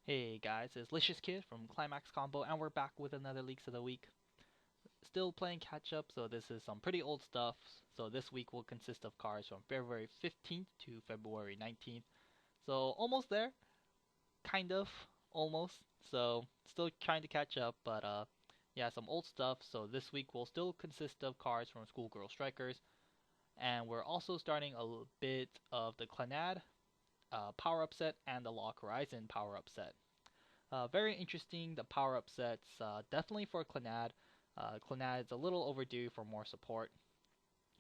Hey guys, it's Licious Kid from Climax Combo, and we're back with another Leaks of the Week. Still playing catch up, so this is some pretty old stuff. So this week will consist of cards from February 15th to February 19th. So almost there, kind of, almost. So still trying to catch up, but yeah, some old stuff. So this week will still consist of cards from School Girl Strickers, and we're also starting a bit of the Clannad power up set and the Log Horizon power up set. Very interesting, the power up sets, definitely for Clannad. Clannad is a little overdue for more support.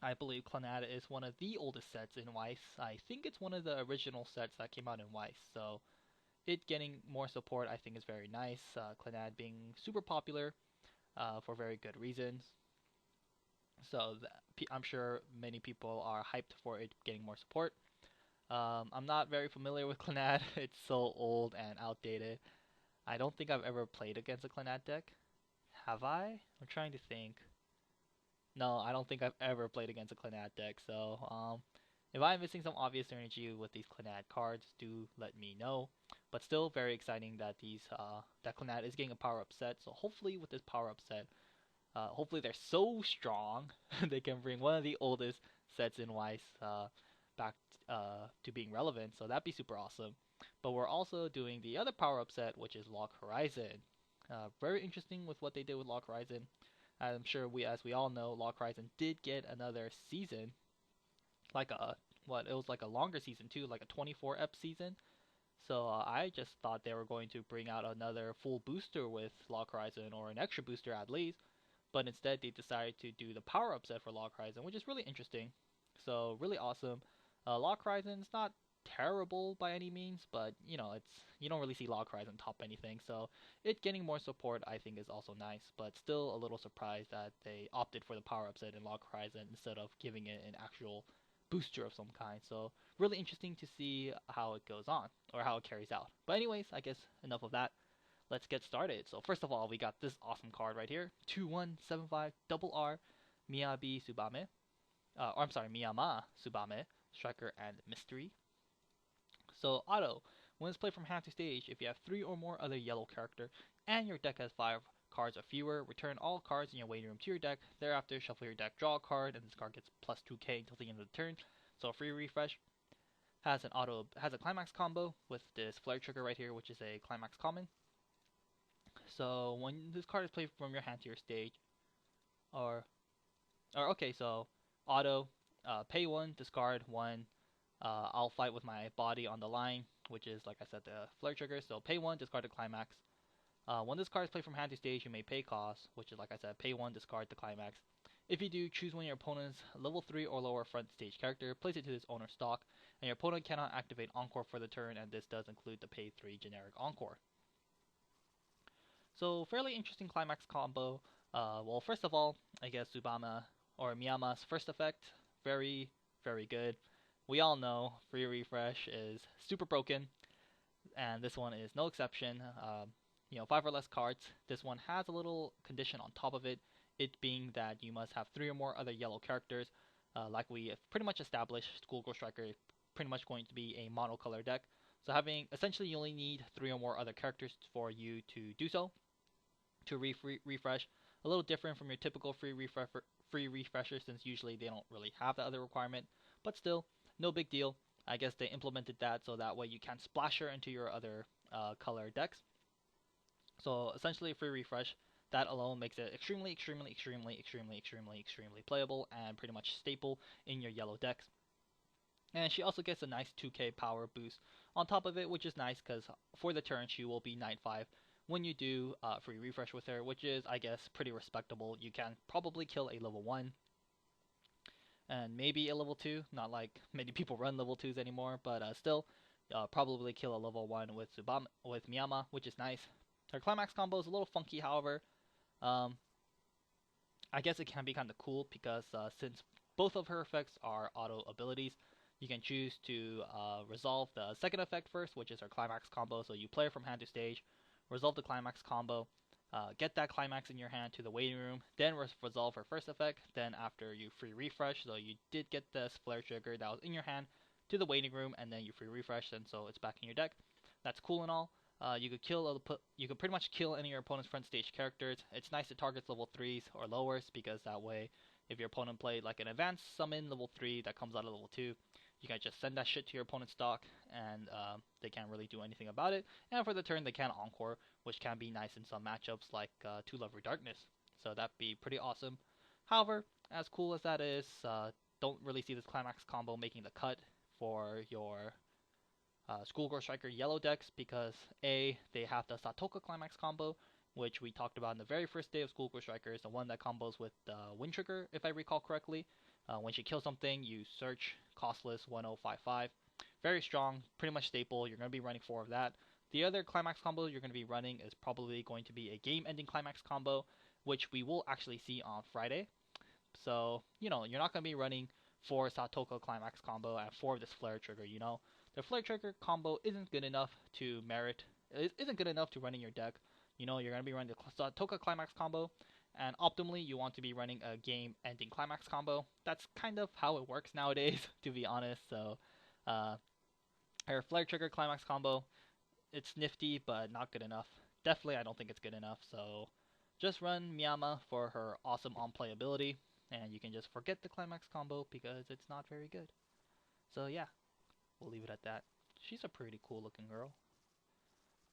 I believe Clannad is one of the oldest sets in Weiss. I think it's one of the original sets that came out in Weiss, so it getting more support I think is very nice. Clannad being super popular for very good reasons. So I'm sure many people are hyped for it getting more support. I'm not very familiar with Clannad. It's so old and outdated. I don't think I've ever played against a Clannad deck. Have I? I'm trying to think. No, I don't think I've ever played against a Clannad deck. So, if I'm missing some obvious synergy with these Clannad cards, do let me know. But still, very exciting that that Clannad is getting a power up set. So hopefully, with this power up set, hopefully they're so strong they can bring one of the oldest sets in Weiss back to being relevant. So that'd be super awesome. But we're also doing the other power up set, which is Log Horizon. Very interesting with what they did with Log Horizon. I'm sure as we all know, Log Horizon did get another season, like a it was like a longer season too, like a 24 ep season. So I just thought they were going to bring out another full booster with Log Horizon or an extra booster at least, but instead they decided to do the power up set for Log Horizon, which is really interesting. So really awesome. Log Horizon's not terrible by any means, but it's you don't really see Log Horizon top anything. So it getting more support I think is also nice, but still a little surprised that they opted for the power up set in Log Horizon instead of giving it an actual booster of some kind. So really interesting to see how it goes on or how it carries out. But anyways, I guess enough of that. Let's get started. So first of all, we got this awesome card right here, 2175 double R Miyabi Subame. Or I'm sorry, Miyama Subame, Striker and Mystery. So auto, when it's played from hand to stage, if you have 3 or more other yellow character and your deck has 5 cards or fewer, return all cards in your waiting room to your deck. Thereafter, shuffle your deck, draw a card, and this card gets plus 2k until the end of the turn. So a free refresh. Has a climax combo with this flare trigger right here, which is a climax common. So when this card is played from your hand to your stage, or okay, so auto, pay one, discard one. I'll fight with my body on the line, which is like I said the flare trigger. So pay one, discard the climax. When this card is played from hand to stage, you may pay cost, which is like I said, pay one, discard the climax. If you do, choose one of your opponent's level 3 or lower front stage character, place it to this owner's stock, and your opponent cannot activate Encore for the turn, and this does include the pay 3 generic Encore. So fairly interesting climax combo. Well, first of all, I guess Tsubame or Miyama's first effect, very, very good. We all know free refresh is super broken, and this one is no exception. 5 or less cards. This one has a little condition on top of it, it being that you must have 3 or more other yellow characters. Like we have pretty much established, School Girl Striker is pretty much going to be a monocolor deck. So having essentially you only need 3 or more other characters for you to do so to refresh. A little different from your typical free refresher since usually they don't really have that other requirement, but still no big deal. I guess they implemented that so that way you can splash her into your other color decks. So essentially a free refresh. That alone makes it extremely, extremely, extremely, extremely, extremely, extremely playable and pretty much staple in your yellow decks. And she also gets a nice 2k power boost on top of it, which is nice because for the turn she will be 9-5 when you do free refresh with her, which is, I guess, pretty respectable. You can probably kill a level 1 and maybe a level 2, not like many people run level 2s anymore, but still, probably kill a level 1 with Miyama, which is nice. Her climax combo is a little funky, however. Um, I guess it can be kind of cool because since both of her effects are auto abilities, you can choose to resolve the second effect first, which is her climax combo. So you play her from hand to stage, resolve the climax combo, get that climax in your hand to the waiting room, then resolve her first effect. Then after you free refresh, so you did get this flare trigger that was in your hand to the waiting room, and then you free refresh, and so it's back in your deck. That's cool and all. You could pretty much kill any of your opponent's front stage characters. It's nice to target level 3s or lowers because that way, if your opponent played like an advanced summon level 3 that comes out of level 2, you can just send that shit to your opponent's stock and they can't really do anything about it. And for the turn, they can Encore, which can be nice in some matchups like Two Lover Darkness. So that'd be pretty awesome. However, as cool as that is, don't really see this Climax combo making the cut for your School Girl Striker yellow decks because A, they have the Satoka Climax combo, which we talked about in the very first day of School Girl Strickers, the one that combos with Wind Trigger, if I recall correctly. When she kills something, you search costless 1055. Very strong, pretty much staple. You're going to be running 4 of that. The other Climax combo you're going to be running is probably going to be a game-ending Climax combo, which we will actually see on Friday. So, you're not going to be running 4 Satoka Climax combo and 4 of this Flare Trigger, The Flare Trigger combo isn't good enough to run in your deck. You're going to be running the Satoka Climax combo, and optimally you want to be running a game-ending Climax combo. That's kind of how it works nowadays, to be honest. So, her Flare Trigger Climax combo, it's nifty, but not good enough. Definitely, I don't think it's good enough. So, just run Miyama for her awesome on-play ability, and you can just forget the Climax combo because it's not very good. So, yeah, we'll leave it at that. She's a pretty cool-looking girl.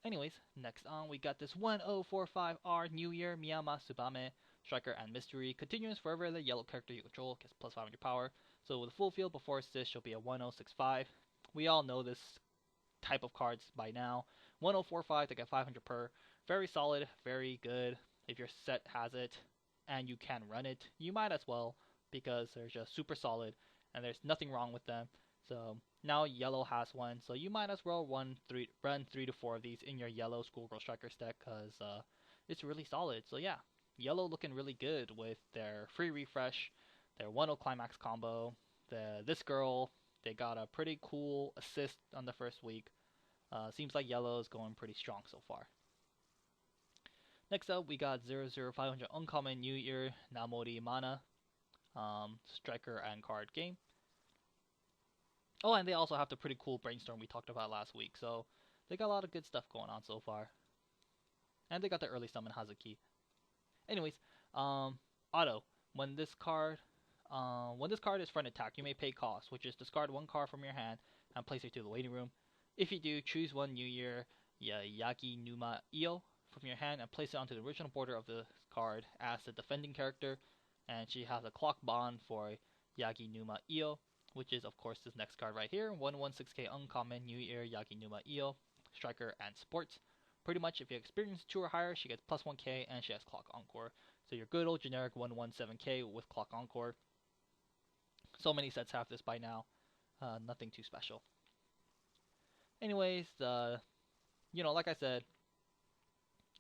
Anyways, next on, we got this 1045R New Year Miyama Tsubame Striker and Mystery. Continuous forever the yellow character you control gets plus 500 power. So with a full field before assist, she'll be a 1065. We all know this type of cards by now. 1045 to get 500 per. Very solid, very good. If your set has it and you can run it, you might as well because they're just super solid and there's nothing wrong with them. So now yellow has one, so you might as well run 3 to 4 of these in your yellow Schoolgirl Strikers deck because it's really solid. So yeah, yellow looking really good with their free refresh, their 1-0 Climax combo. This girl, they got a pretty cool assist on the first week. Seems like yellow is going pretty strong so far. Next up, we got 00500 Uncommon New Year Namori Mana Striker and card game. Oh, and they also have the pretty cool brainstorm we talked about last week, so they got a lot of good stuff going on so far. And they got the early summon Hazuki. Anyways, auto. When this card is front attack, you may pay cost, which is discard 1 card from your hand and place it to the waiting room. If you do, choose 1 New Year Yagi Numa Io from your hand and place it onto the original border of the card as the defending character, and she has a clock bond for Yagi Numa Io, which is of course this next card right here, 116k uncommon New Year Yagi Numa Io, Striker and Sports. Pretty much if you experience 2 or higher, she gets plus 1k and she has Clock Encore. So your good old generic 117k with Clock Encore. So many sets have this by now. Nothing too special. Anyways, like I said,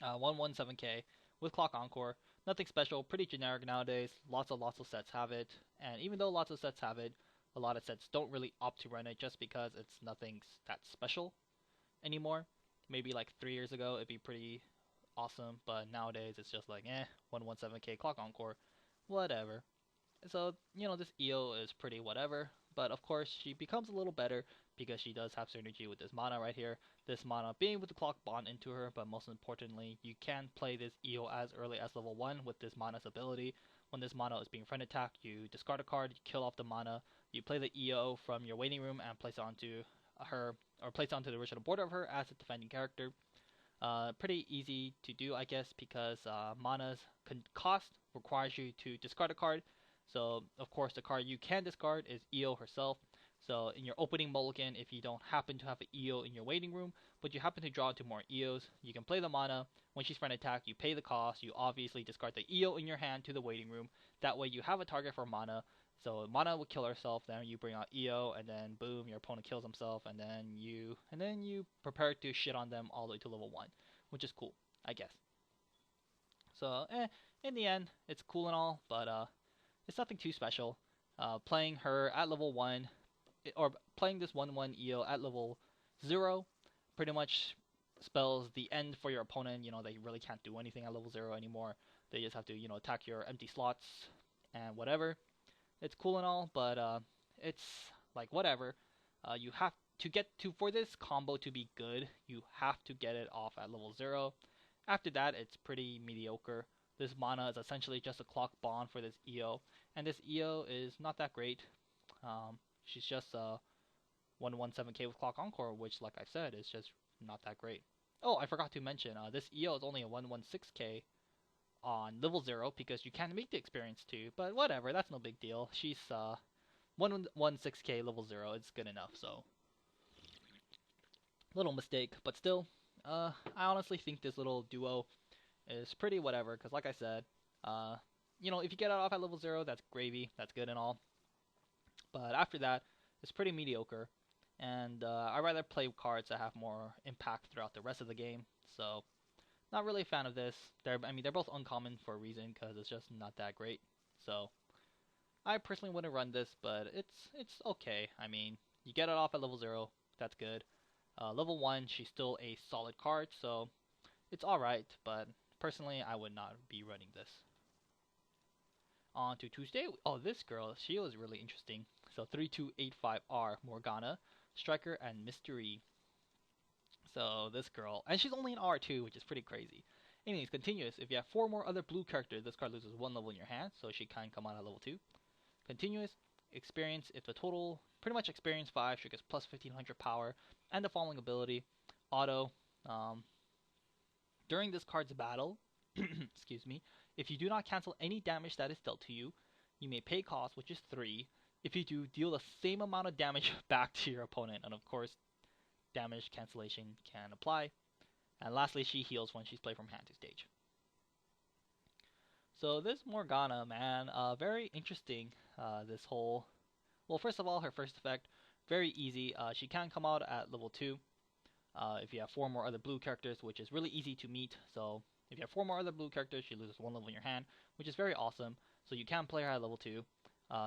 117k with Clock Encore. Nothing special, pretty generic nowadays. Lots of sets have it. And even though lots of sets have it, a lot of sets don't really opt to run it just because it's nothing that special anymore. Maybe like 3 years ago it'd be pretty awesome, but nowadays it's just like 117k Clock Encore, whatever. So, this EO is pretty whatever, but of course she becomes a little better because she does have synergy with this mana right here. This mana being with the clock bond into her, but most importantly, you can play this EO as early as level 1 with this mana's ability. When this mana is being front attack, you discard a card, you kill off the mana, you play the EO from your waiting room and place it onto her, or place it onto the original border of her as a defending character. Pretty easy to do, I guess, because mana's cost requires you to discard a card. So, of course, the card you can discard is EO herself. So, in your opening mulligan, if you don't happen to have an EO in your waiting room, but you happen to draw 2 more EOs, you can play the mana. When she's front attack, you pay the cost. You obviously discard the EO in your hand to the waiting room. That way, you have a target for mana. So, mana will kill herself. Then you bring out EO, and then boom, your opponent kills himself, and then you prepare to shit on them all the way to level 1, which is cool, I guess. So, in the end, it's cool and all, but it's nothing too special. Playing her at level 1, or playing this 1/1 EO at level 0 pretty much spells the end for your opponent. They really can't do anything at level 0 anymore. They just have to, attack your empty slots and whatever. It's cool and all, but it's like whatever. for this combo to be good, you have to get it off at level 0. After that, it's pretty mediocre. This mana is essentially just a clock bond for this EO, and this EO is not that great. She's just 117k with Clock Encore, which, like I said, is just not that great. Oh, I forgot to mention, this EO is only a 116k on level 0 because you can't make the experience 2, but whatever, that's no big deal. She's 116k level 0, it's good enough, so. Little mistake, but still, I honestly think this little duo is pretty whatever, because like I said, if you get it off at level 0, that's gravy, that's good and all. But after that, it's pretty mediocre, and I'd rather play cards that have more impact throughout the rest of the game, so not really a fan of this. They're both uncommon for a reason, because it's just not that great, so I personally wouldn't run this, but it's okay. I mean, you get it off at level 0, that's good. Level 1, she's still a solid card, so it's alright, but personally, I would not be running this. On to Tuesday. Oh, this girl, she was really interesting. So 3285R, Morgana, Striker, and Mystery. So this girl, and she's only an R2, which is pretty crazy. Anyways, continuous. If you have 4 more other blue characters, this card loses 1 level in your hand, so she can come out at level 2. Continuous. Experience. If the total, pretty much experience 5, she gets plus 1500 power, and the following ability, Auto. During this card's battle, excuse me, if you do not cancel any damage that is dealt to you, you may pay cost, which is 3. If you do, deal the same amount of damage back to your opponent, and of course, damage cancellation can apply. And lastly, she heals when she's played from hand to stage. So this Morgana, man, very interesting. This whole, well, first of all, her first effect, very easy. She can come out at level 2. If you have 4 more other blue characters, which is really easy to meet. So if you have 4 more other blue characters, she loses 1 level in your hand, which is very awesome. So you can play her at level 2.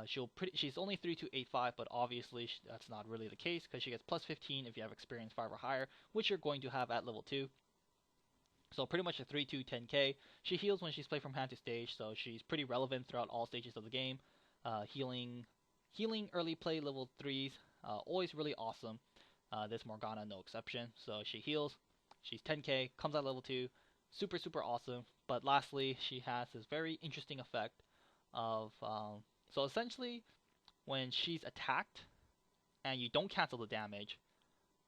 She's only 3285, but obviously that's not really the case, because she gets plus 15 if you have experience 5 or higher, which you're going to have at level 2. So pretty much a 3-2-10k. She heals when she's played from hand to stage, so she's pretty relevant throughout all stages of the game. Healing early play level 3s, always really awesome. This Morgana, no exception. So she heals, she's 10k, comes out level 2, super awesome. But lastly, she has this very interesting effect of, so essentially, when she's attacked, and you don't cancel the damage,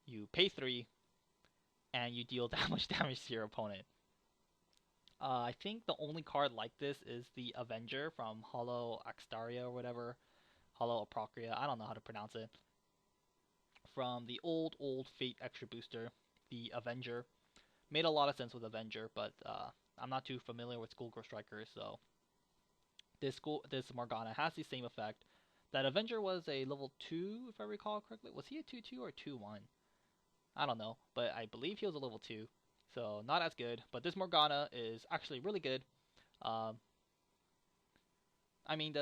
you pay 3, and you deal that much damage to your opponent. I think the only card like this is the Avenger from Hollow Axtaria or whatever. Hollow Aprocria, I don't know how to pronounce it. From the old Fate Extra Booster, the Avenger. Made a lot of sense with Avenger, but I'm not too familiar with School Girl Strickers, so this Morgana has the same effect. That Avenger was a level 2, if I recall correctly. Was he a 2-2 or 2-1? I don't know, but I believe he was a level 2, so not as good. But this Morgana is actually really good. I mean,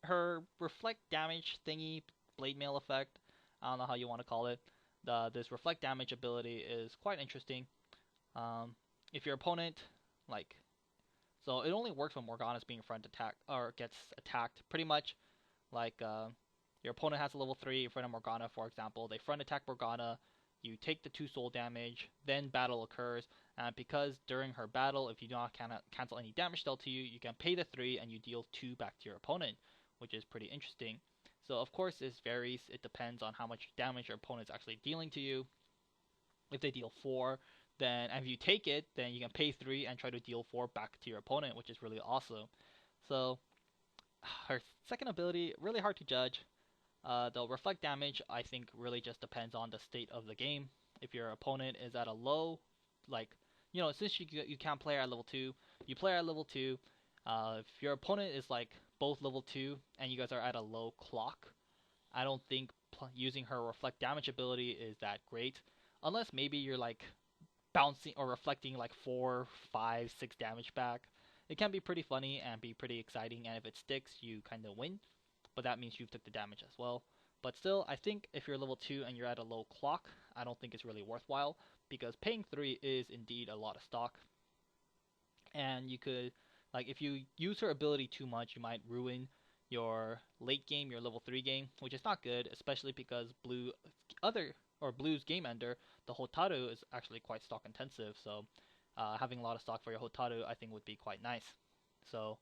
her reflect damage thingy, blade mail effect, I don't know how you want to call it. This reflect damage ability is quite interesting. If your opponent, so it only works when Morgana's being front attack or gets attacked. Pretty much, your opponent has a level 3 in front of Morgana, for example. They front attack Morgana, you take the 2 soul damage, then battle occurs, and because during her battle, if you do not cancel any damage dealt to you, you can pay the 3 and you deal 2 back to your opponent, which is pretty interesting. So of course this varies, it depends on how much damage your opponent is actually dealing to you. If they deal 4, then if you take it, then you can pay 3 and try to deal 4 back to your opponent, which is really awesome. So her second ability, really hard to judge. The reflect damage, I think, really just depends on the state of the game. If your opponent is at a low, since you can't play at level 2, you play at level 2. If your opponent is both level 2 and you guys are at a low clock, I don't think using her reflect damage ability is that great. Unless maybe you're bouncing or reflecting 4, 5, 6 damage back. It can be pretty funny and be pretty exciting, and if it sticks, you kind of win. But that means you've took the damage as well. But still, I think if you're level 2 and you're at a low clock, I don't think it's really worthwhile, because paying 3 is indeed a lot of stock. And you could, if you use her ability too much, you might ruin your late game, your level 3 game, which is not good, especially because Blue's game ender, the Hotaru, is actually quite stock intensive. So having a lot of stock for your Hotaru, I think, would be quite nice. So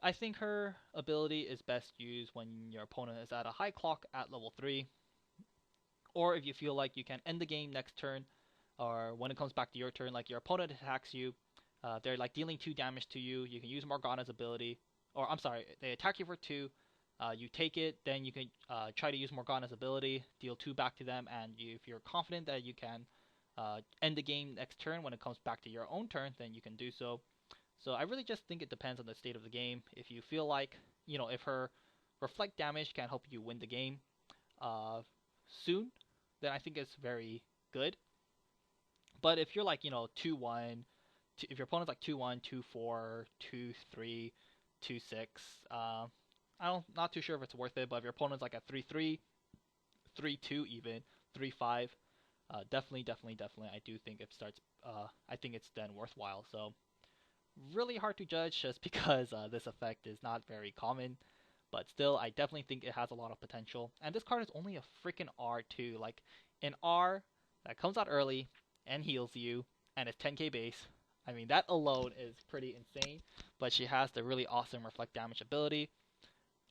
I think her ability is best used when your opponent is at a high clock at level 3, or if you feel like you can end the game next turn, or when it comes back to your turn, like your opponent attacks you, they're like dealing 2 damage to you, you can use Morgana's ability, or I'm sorry, they attack you for 2, you take it, then you can try to use Morgana's ability, deal 2 back to them, and if you're confident that you can end the game next turn when it comes back to your own turn, then you can do so. So I really just think it depends on the state of the game. If you feel like, if her reflect damage can help you win the game soon, then I think it's very good. But if you're like, 2-1, if your opponent's like 2-1, 2-4, 2-3, 2-6, not too sure if it's worth it, but if your opponent's like a 3-3, 3-2 even, 3-5, definitely, I do think I think it's then worthwhile. So really hard to judge just because this effect is not very common, but still, I definitely think it has a lot of potential. And this card is only a freaking R too, like an R that comes out early and heals you, and it's 10k base. I mean, that alone is pretty insane, but she has the really awesome reflect damage ability.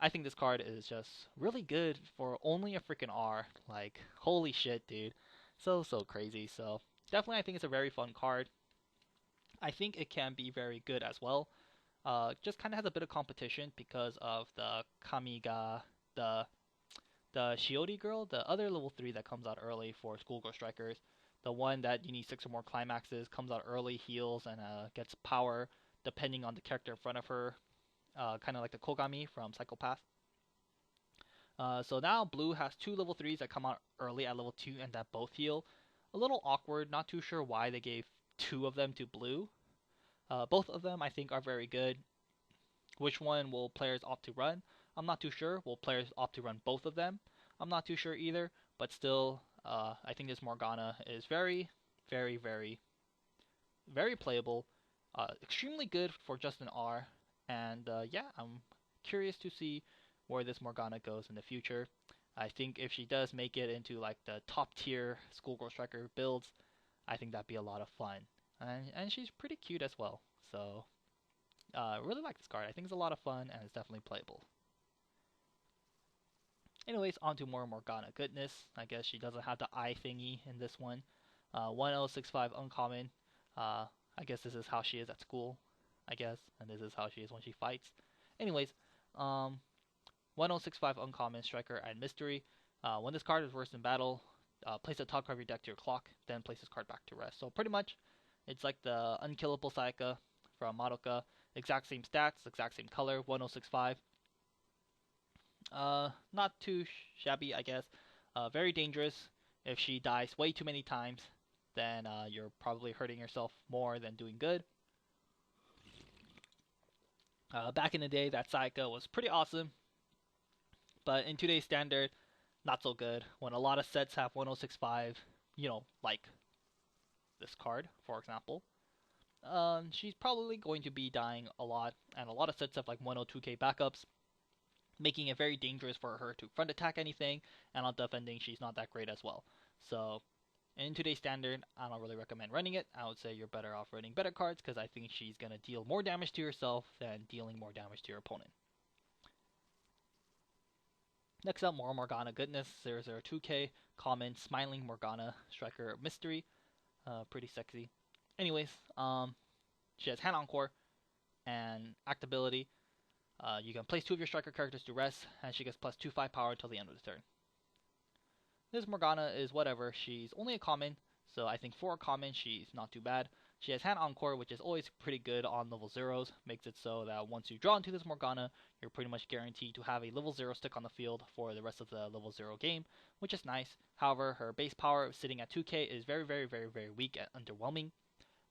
I think this card is just really good for only a freaking R. Like, holy shit, dude. So crazy. So definitely I think it's a very fun card. I think it can be very good as well. Just kind of has a bit of competition because of the Kamiga, the Shiori girl, the other level 3 that comes out early for School Girl Strickers. The one that you need 6 or more climaxes, comes out early, heals, and gets power depending on the character in front of her. Kind of like the Kogami from Psychopath. So now Blue has 2 level 3s that come out early at level 2 and that both heal. A little awkward, not too sure why they gave 2 of them to Blue. Both of them I think are very good. Which one will players opt to run? I'm not too sure. Will players opt to run both of them? I'm not too sure either, but still, I think this Morgana is very, very, very, very playable. Extremely good for just an R, and yeah, I'm curious to see where this Morgana goes in the future. I think if she does make it into like the top tier Schoolgirl Striker builds, I think that'd be a lot of fun. And she's pretty cute as well. So really like this card. I think it's a lot of fun and it's definitely playable. Anyways, on to more Morgana goodness. I guess she doesn't have the eye thingy in this one. 1065 uncommon. I guess this is how she is at school, I guess, and this is how she is when she fights. Anyways, 1065 uncommon striker and mystery. When this card is worse in battle, place the top card of your deck to your clock, then place this card back to rest. So pretty much, it's like the unkillable Sayaka from Madoka. Exact same stats, exact same color, 1065. Not too shabby, I guess. Very dangerous. If she dies way too many times, then you're probably hurting yourself more than doing good. Back in the day, that Sayaka was pretty awesome, but in today's standard, not so good. When a lot of sets have 1065, like this card, for example, she's probably going to be dying a lot, and a lot of sets have like 102k backups, making it very dangerous for her to front attack anything, and on defending, she's not that great as well. So, in today's standard, I don't really recommend running it. I would say you're better off running better cards, because I think she's going to deal more damage to yourself than dealing more damage to your opponent. Next up, more Morgana goodness. There's our 2k common Smiling Morgana Striker Mystery. Pretty sexy. Anyways, she has Hand Encore and Act Ability. You can place 2 of your striker characters to rest, and she gets plus 2/5 power until the end of the turn. This Morgana is whatever. She's only a common, so I think for a common, she's not too bad. She has Hand Encore, which is always pretty good on level 0s. Makes it so that once you draw into this Morgana, you're pretty much guaranteed to have a level 0 stick on the field for the rest of the level 0 game, which is nice. However, her base power sitting at 2k is very, very, very, very weak and underwhelming.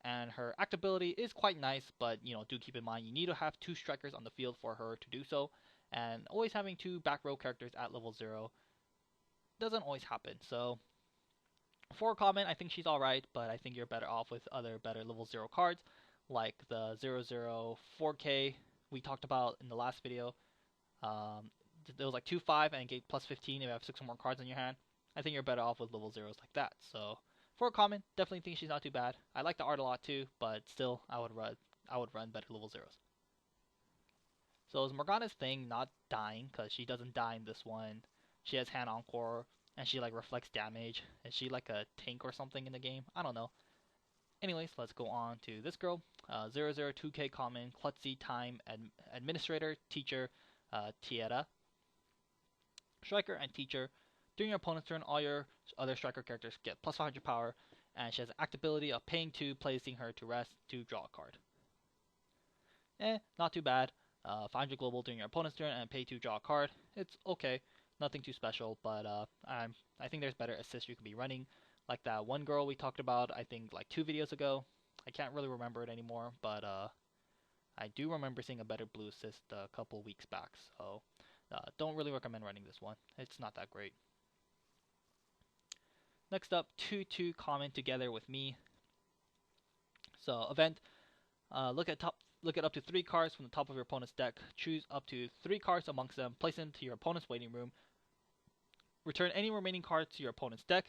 And her act ability is quite nice, but do keep in mind you need to have 2 strikers on the field for her to do so, and always having 2 back row characters at level 0 doesn't always happen. So for a common, I think she's alright, but I think you're better off with other better level 0 cards, like the 004k we talked about in the last video, It was like 2-5 and get plus 15 if you have 6 or more cards in your hand. I think you're better off with level zeros like that. So for a common, definitely think she's not too bad. I like the art a lot too, but still I would run better level zeros. So is Morgana's thing not dying, because she doesn't die in this one. She has hand encore and she like reflects damage. Is she like a tank or something in the game? I don't know. Anyways, let's go on to this girl. 002K common, klutzy time administrator, teacher, Tieta. Striker and teacher. During your opponent's turn, all your other striker characters get plus 500 power, and she has an act ability of paying 2, placing her to rest to draw a card. Not too bad. 500 global during your opponent's turn and pay 2, draw a card. It's okay. Nothing too special, but I think there's better assists you could be running. Like that one girl we talked about, I think like 2 videos ago. I can't really remember it anymore, but I do remember seeing a better blue assist a couple weeks back. So don't really recommend running this one. It's not that great. Next up, 2-2 common together with me. So event, look at up to 3 cards from the top of your opponent's deck. Choose up to 3 cards amongst them. Place them to your opponent's waiting room. Return any remaining cards to your opponent's deck,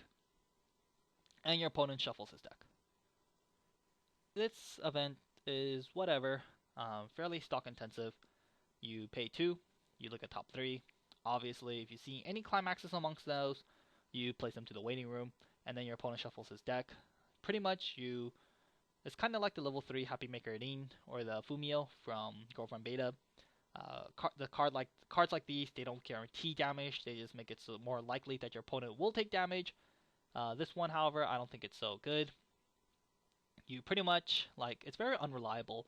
and your opponent shuffles his deck. This event is whatever, fairly stock intensive. You pay 2, you look at top 3. Obviously, if you see any climaxes amongst those, you place them to the waiting room, and then your opponent shuffles his deck. Pretty much, it's kind of like the level 3 Happy Maker Rin or the Fumio from Girlfriend Beta. Cards like these, they don't guarantee damage. They just make it so more likely that your opponent will take damage. This one, however, I don't think it's so good. You pretty much, it's very unreliable.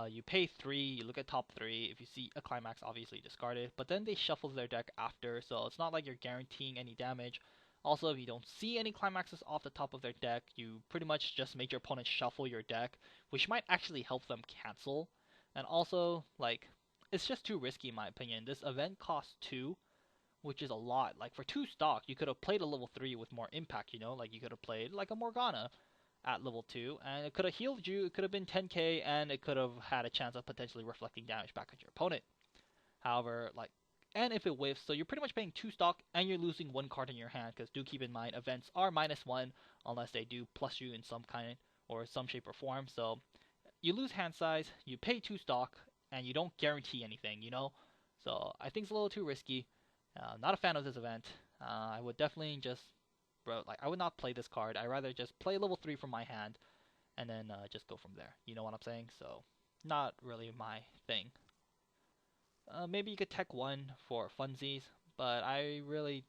You pay 3, you look at top 3. If you see a climax, obviously discard it. But then they shuffle their deck after, so it's not like you're guaranteeing any damage. Also, if you don't see any climaxes off the top of their deck, you pretty much just make your opponent shuffle your deck, which might actually help them cancel. And also, it's just too risky in my opinion. This event costs 2, which is a lot. For 2 stock, you could have played a level 3 with more impact, you could have played like a Morgana at level 2, and it could have healed you, it could have been 10k, and it could have had a chance of potentially reflecting damage back at your opponent. However, and if it whiffs, so you're pretty much paying 2 stock, and you're losing 1 card in your hand, because do keep in mind, events are -1, unless they do plus you in some kind, or some shape or form, so you lose hand size, you pay 2 stock, and you don't guarantee anything, So I think it's a little too risky. Not a fan of this event. I would definitely just, I would not play this card. I'd rather just play level 3 from my hand, and then just go from there. You know what I'm saying? So, not really my thing. Maybe you could tech 1 for funsies, but I really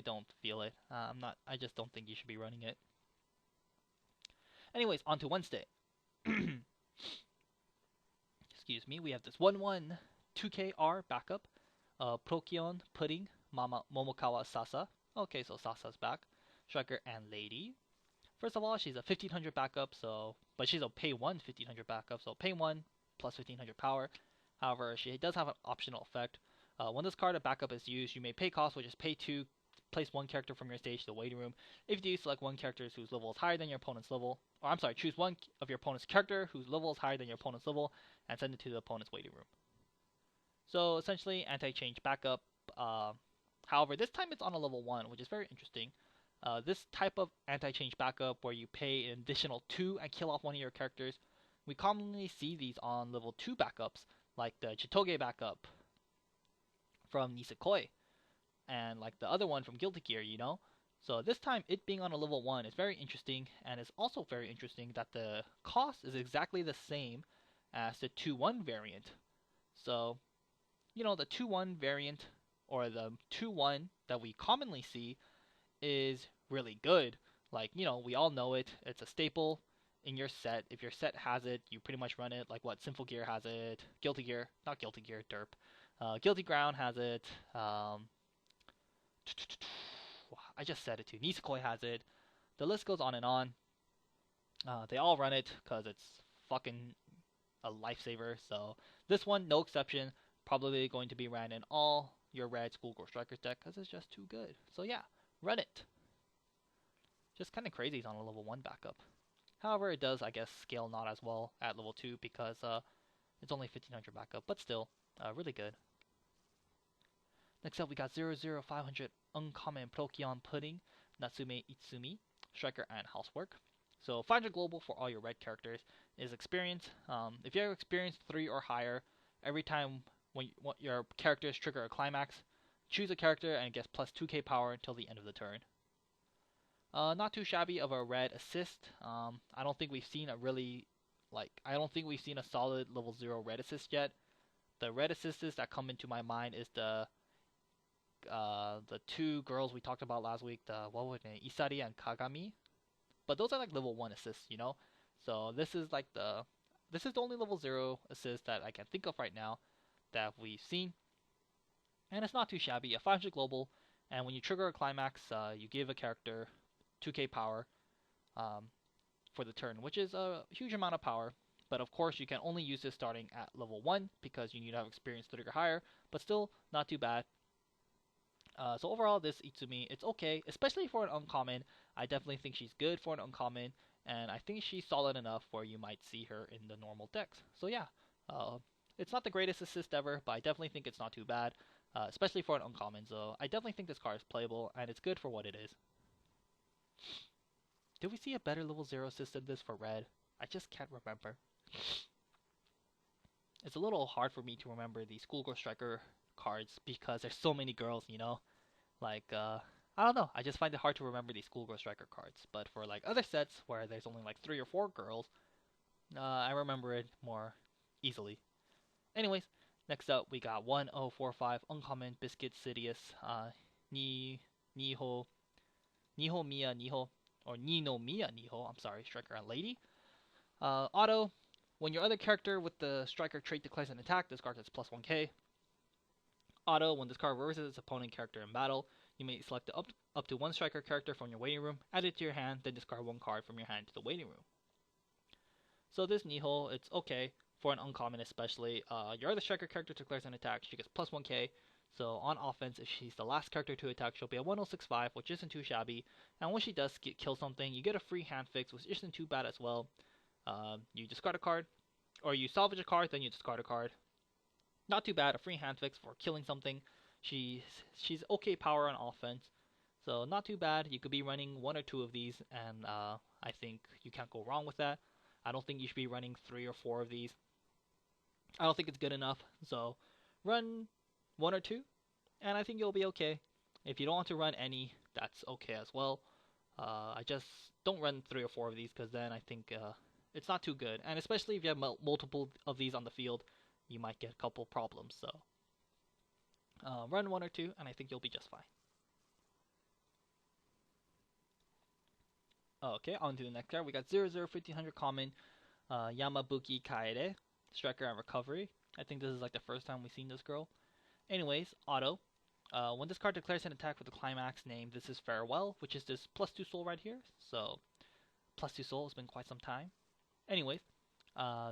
don't feel it. I just don't think you should be running it. Anyways, on to Wednesday. Excuse me, we have this 1-1 2KR backup. Prokyon, Pudding, Momokawa Sasa. Okay, so Sasa's back. Striker and Lady. First of all, she's a 1500 backup, but she's a pay 1 1500 backup, so pay 1 plus 1500 power. However, she does have an optional effect. When this card of backup is used, you may pay cost, which is pay 2, place 1 character from your stage to the waiting room. If you do, select 1 character whose level is higher than your opponent's level. Or I'm sorry, choose 1 of your opponent's character whose level is higher than your opponent's level, and send it to the opponent's waiting room. So essentially, anti-change backup. However, this time it's on a level 1, which is very interesting. This type of anti-change backup, where you pay an additional 2 and kill off 1 of your characters, we commonly see these on level 2 backups, like the Chitoge backup from Nisekoi, and like the other one from Guilty Gear, So this time, it being on a level 1 is very interesting, and it's also very interesting that the cost is exactly the same as the 2-1 variant. So, the 2-1 variant, or the 2-1 that we commonly see, is really good. We all know it. It's a staple in your set. If your set has it, you pretty much run it. Like what Sinful Gear has it. Guilty Gear, not Guilty Gear, derp. Guilty Ground has it. I just said it too. Nisekoi has it. The list goes on and on. They all run it because it's fucking a lifesaver. So this one, no exception, probably going to be ran in all your red School Girl Strickers deck because it's just too good. So yeah, run it. Just kind of crazy it's on a level 1 backup. However, it does, I guess, scale not as well at level 2 because it's only 1500 backup, but still, really good. Next up, we got 00500 Uncommon Procyon Pudding, Natsume Itsumi, Striker and Housework. So 500 global for all your red characters is experience. If you have experience 3 or higher, every time when your characters trigger a climax, choose a character and it gets plus 2k power until the end of the turn. Not too shabby of a red assist. I don't think we've seen a really I don't think we've seen a solid level 0 red assist yet. The red assists that come into my mind is the 2 girls we talked about last week, the what was it, Isari and Kagami. But those are like level 1 assists, you know? So this is the only level 0 assist that I can think of right now that we've seen. And it's not too shabby. A 500 global, and when you trigger a climax, you give a character 2k power for the turn, which is a huge amount of power. But of course, you can only use this starting at level 1 because you need to have experience 30 or higher, but still not too bad. So overall, this Itsumi, it's okay, especially for an uncommon. I definitely think she's good for an uncommon, and I think she's solid enough where you might see her in the normal decks. So yeah, it's not the greatest assist ever, but I definitely think it's not too bad, especially for an uncommon. So I definitely think this card is playable, and it's good for what it is. Did we see a better level 0 assist than this for red? I just can't remember. It's a little hard for me to remember the School Girl Striker cards because there's so many girls, you know? I don't know, I just find it hard to remember these School Girl Striker cards. But for like other sets where there's only like 3 or 4 girls, I remember it more easily. Anyways, next up we got 1045 Uncommon Biscuit Sidious, Niho Miya Niho, or Nino Miya Niho, I'm sorry, Striker and Lady. Auto, when your other character with the Striker trait declares an attack, this card gets plus 1k. Auto, when this card reverses its opponent character in battle, you may select up to 1 Striker character from your waiting room, add it to your hand, then discard 1 card from your hand to the waiting room. So this Niho, it's okay for an uncommon especially. Your other Striker character declares an attack, she gets plus 1k. So on offense, if she's the last character to attack, she'll be at 1065, which isn't too shabby. And when she does kill something, you get a free hand fix, which isn't too bad as well. You discard a card, or you salvage a card, then you discard a card. Not too bad, a free hand fix for killing something. She's okay power on offense, so not too bad. You could be running 1 or 2 of these, and I think you can't go wrong with that. I don't think you should be running 3 or 4 of these. I don't think it's good enough, so run 1 or 2, and I think you'll be okay. If you don't want to run any, that's okay as well. I just don't run 3 or 4 of these because then I think it's not too good, and especially if you have multiple of these on the field, you might get a couple problems. So run 1 or 2, and I think you'll be just fine. Okay, on to the next card. We got 1500 common Yamabuki Kaede, Striker and Recovery. I think this is like the first time we've seen this girl. Anyways, auto. When this card declares an attack with a climax name, this is Farewell, which is this plus 2 soul right here. So plus 2 soul has been quite some time. Anyways,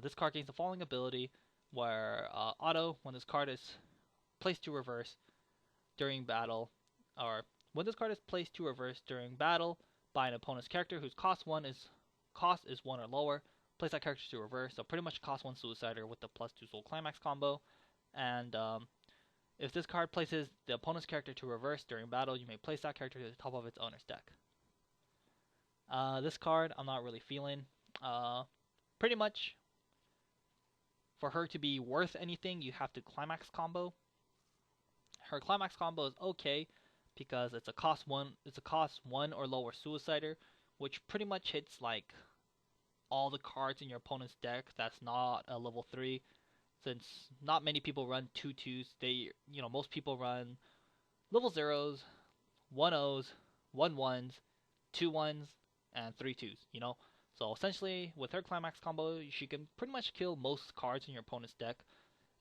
this card gains the following ability where auto, when this card is placed to reverse during battle, or when this card is placed to reverse during battle by an opponent's character whose cost is 1 or lower, place that character to reverse. So pretty much cost 1 Suicider with the plus 2 soul climax combo. And if this card places the opponent's character to reverse during battle, you may place that character to the top of its owner's deck. This card I'm not really feeling. Pretty much for her to be worth anything, you have to climax combo. Her climax combo is okay because it's a cost 1 or lower Suicider, which pretty much hits like all the cards in your opponent's deck that's not a level 3. Since not many people run 2/2s, most people run level 0s, 1/0s, 1/1s, 2/1s, and 3/2s, So essentially, with her climax combo, she can pretty much kill most cards in your opponent's deck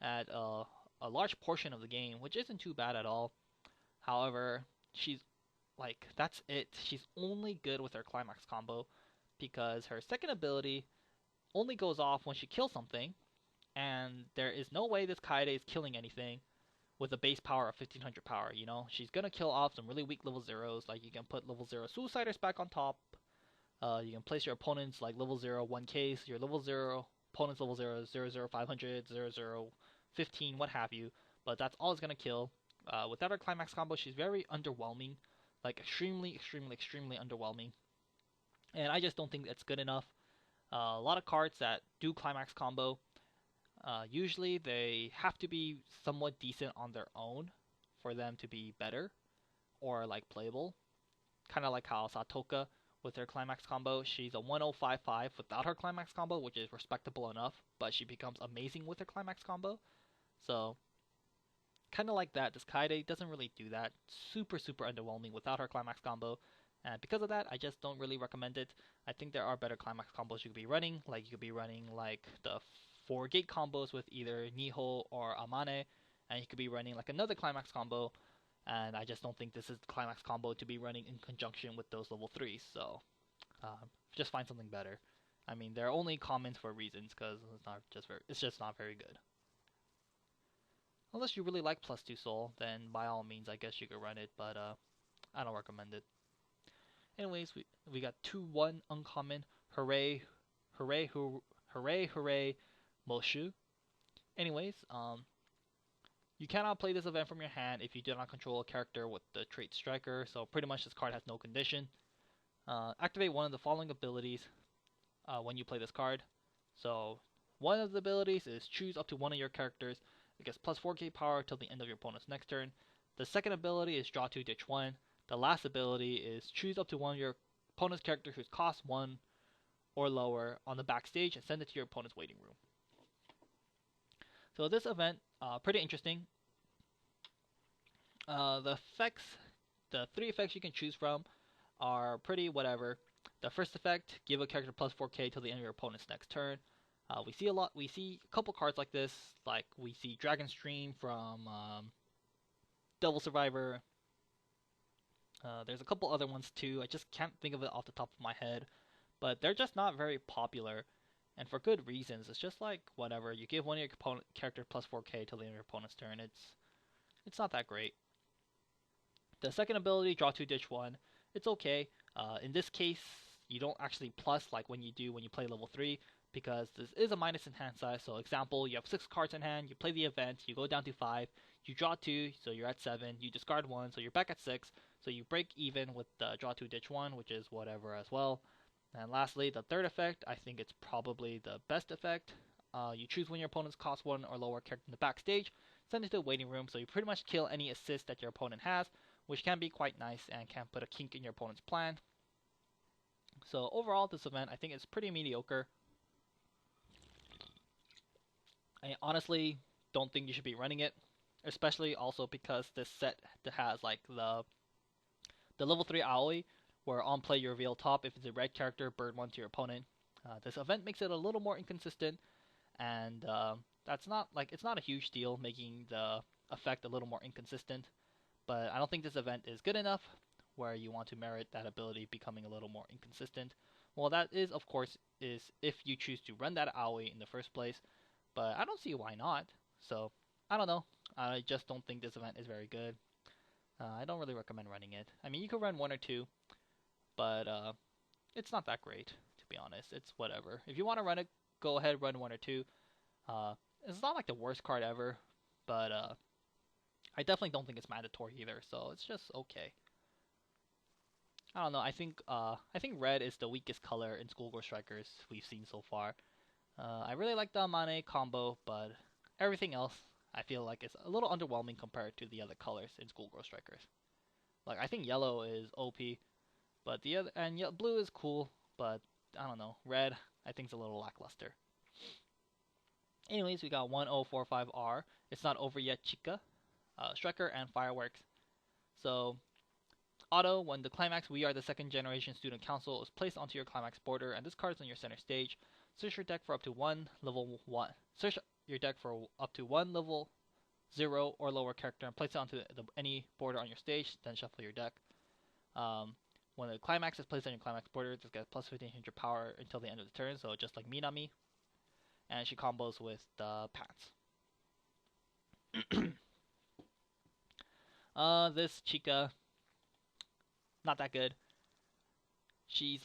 at a large portion of the game, which isn't too bad at all. However, that's it. She's only good with her climax combo because her second ability only goes off when she kills something, and there is no way this Kaede is killing anything with a base power of 1500 power, She's gonna kill off some really weak level 0s, like you can put level 0 Suiciders back on top. You can place your opponents like level 0 1Ks, your level 0 opponent's level 0 0 0 500, 0 0 15, what have you, but that's all it's gonna kill. Without her climax combo, she's very underwhelming, like extremely, extremely, extremely underwhelming. And I just don't think it's good enough. A lot of cards that do climax combo, usually they have to be somewhat decent on their own for them to be better or like playable. Kind of like how Satoka with her climax combo, she's a 1055 without her climax combo, which is respectable enough, but she becomes amazing with her climax combo. So kind of like that, this Kaede doesn't really do that. Super, super underwhelming without her climax combo. And because of that, I just don't really recommend it. I think there are better climax combos you could be running. Like you could be running like the 4 gate combos with either Niho or Amane. And you could be running like another climax combo. And I just don't think this is the climax combo to be running in conjunction with those level 3s. So just find something better. I mean, they're only comments for reasons because it's just not very good. Unless you really like plus 2 soul, then by all means, I guess you could run it, but I don't recommend it. Anyways, we got 2-1 uncommon. Hooray, hooray, hooray, hooray, Moshu. Anyways, you cannot play this event from your hand if you do not control a character with the trait Striker, so pretty much this card has no condition. Activate one of the following abilities when you play this card. So, one of the abilities is choose up to one of your characters. It gets plus 4k power till the end of your opponent's next turn. The second ability is draw 2, ditch 1. The last ability is choose up to one of your opponent's characters whose cost 1 or lower on the backstage and send it to your opponent's waiting room. So this event, pretty interesting. The 3 effects you can choose from are pretty whatever. The first effect, give a character plus 4k till the end of your opponent's next turn. We see a couple cards like this, like we see Dragon Stream from Devil Survivor. There's a couple other ones too, I just can't think of it off the top of my head, but they're just not very popular, and for good reasons. It's just like, whatever, you give one of your opponent character plus 4k till the end of your opponent's turn, it's not that great. The second ability, draw 2, ditch 1, it's okay. In this case, you don't actually plus like when you play level 3, because this is a minus in hand size. So example, you have 6 cards in hand, you play the event, you go down to 5, you draw 2, so you're at 7, you discard 1, so you're back at 6, so you break even with the draw 2, ditch 1, which is whatever as well. And lastly, the third effect, I think it's probably the best effect. You choose when your opponent's cost 1 or lower character in the backstage, send it to the waiting room, so you pretty much kill any assist that your opponent has, which can be quite nice and can put a kink in your opponent's plan. So overall, this event, I think it's pretty mediocre. I honestly don't think you should be running it, especially also because this set has like the level 3 Aoi, where on play you reveal top if it's a red character, burn 1 to your opponent. This event makes it a little more inconsistent, and it's not a huge deal making the effect a little more inconsistent, but I don't think this event is good enough where you want to merit that ability becoming a little more inconsistent. Well, that is, of course, is if you choose to run that Aoi in the first place, but I don't see why not. So, I don't know. I just don't think this event is very good. I don't really recommend running it. I mean, you could run 1 or 2, but it's not that great, to be honest. It's whatever. If you want to run it, go ahead, run 1 or 2. It's not like the worst card ever, but I definitely don't think it's mandatory either, so it's just okay. I don't know. I think red is the weakest color in School Girl Strickers we've seen so far. I really like the Amane combo, but everything else I feel like is a little underwhelming compared to the other colors in School Girl Strickers. Like, I think yellow is OP, but blue is cool, but I don't know. Red I think is a little lackluster. Anyways, we got 1045R. It's not over yet, Chica, Striker, and Fireworks. So auto, when the climax We Are the Second Generation Student Council is placed onto your climax border, and this card is on your center stage, search your deck for up to one level 1. Search your deck for up to one level 0 or lower character and place it onto any border on your stage, then shuffle your deck. When the climax is placed on your climax border, this gets plus 1500 power until the end of the turn, so just like Minami. And she combos with the pants. This Chica, not that good. She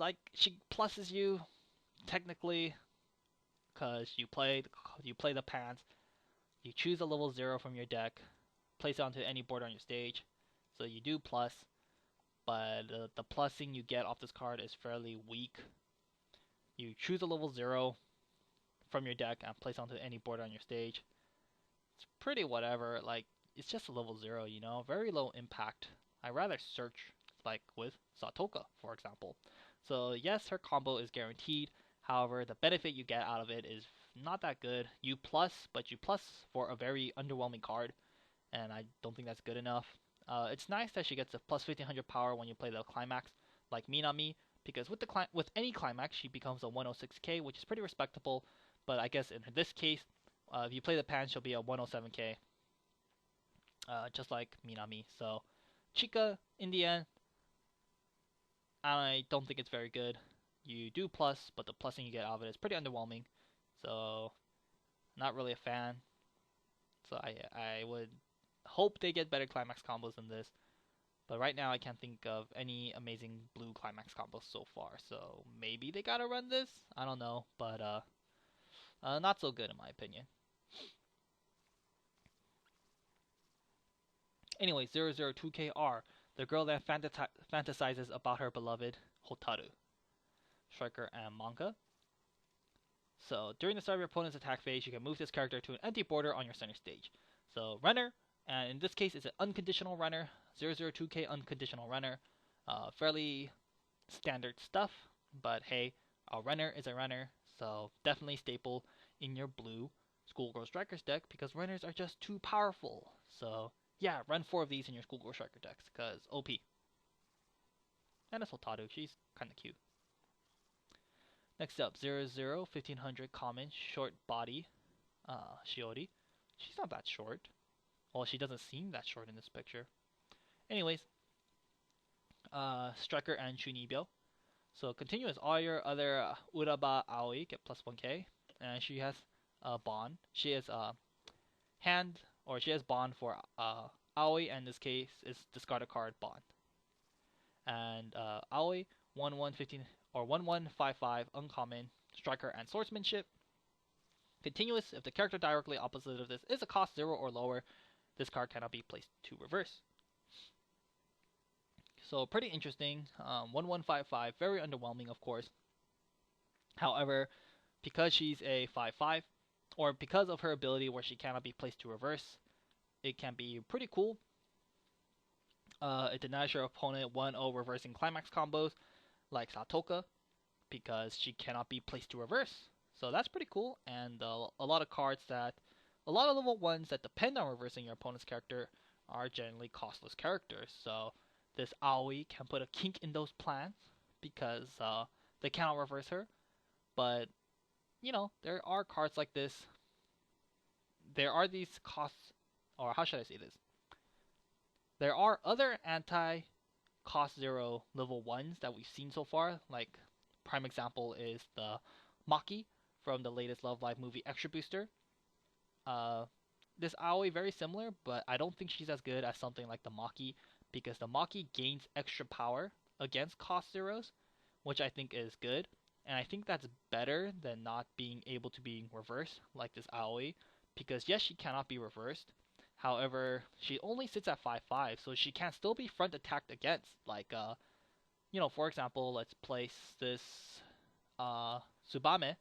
pluses you technically because you play the pants. You choose a level 0 from your deck, place it onto any board on your stage. So you do plus, but the plussing you get off this card is fairly weak. You choose a level 0 from your deck and place onto any board on your stage. It's pretty whatever, like, it's just a level 0, you know, very low impact. I rather search, like with Satoka, for example. So yes, her combo is guaranteed. However, the benefit you get out of it is not that good. You plus, but you plus for a very underwhelming card, and I don't think that's good enough. It's nice that she gets a plus 1500 power when you play the climax, like Minami, because with any climax she becomes a 106k, which is pretty respectable. But I guess in this case, if you play the pan, she'll be a 107k, just like Minami. So Chika, in the end, I don't think it's very good. You do plus, but the plussing you get out of it is pretty underwhelming. So not really a fan. So I would hope they get better climax combos than this. But right now I can't think of any amazing blue climax combos so far. So maybe they gotta run this? I don't know. But not so good in my opinion. Anyway, 002KR, the girl that fantasizes about her beloved Hotaru, striker and manga. So during the start of your opponent's attack phase, you can move this character to an empty border on your center stage. So runner, and in this case it's an unconditional runner, 002K unconditional runner. Fairly standard stuff, but hey, a runner is a runner, so definitely staple in your blue School Girl Strickers deck because runners are just too powerful. So yeah, run 4 of these in your School Girl Striker decks because OP. And it's Hotaru, she's kinda cute. Next up, 1500 common, short body, Shiori. She's not that short. Well, she doesn't seem that short in this picture. Anyways, Striker and Chunibyo. So continuous, all your other Uraba Aoi get plus 1k, and she has a bond. She has a hand, or she has bond for Aoi, and in this case is discard a card bond. And Aoi 1115 or 1155 uncommon, striker and swordsmanship. Continuous, if the character directly opposite of this is a cost 0 or lower, this card cannot be placed to reverse. So pretty interesting. 1155, very underwhelming of course. However, because she's a 5/5, or because of her ability where she cannot be placed to reverse, it can be pretty cool. It denies your opponent 1/0 reversing climax combos like Satoka because she cannot be placed to reverse. So that's pretty cool, and a lot of level 1s that depend on reversing your opponent's character are generally costless characters. So this Aoi can put a kink in those plans because they cannot reverse her. But, you know, there are cards like this. There are these costs, or how should I say this? There are other anti-cost 0 level 1s that we've seen so far. Like, prime example is the Maki from the latest Love Live movie Extra Booster. This Aoi very similar, but I don't think she's as good as something like the Maki, because the Maki gains extra power against cost 0s, which I think is good. And I think that's better than not being able to be reversed like this Aoi, because yes, she cannot be reversed. However, she only sits at 5/5, so she can still be front attacked against. Like, you know, for example, let's place this Tsubame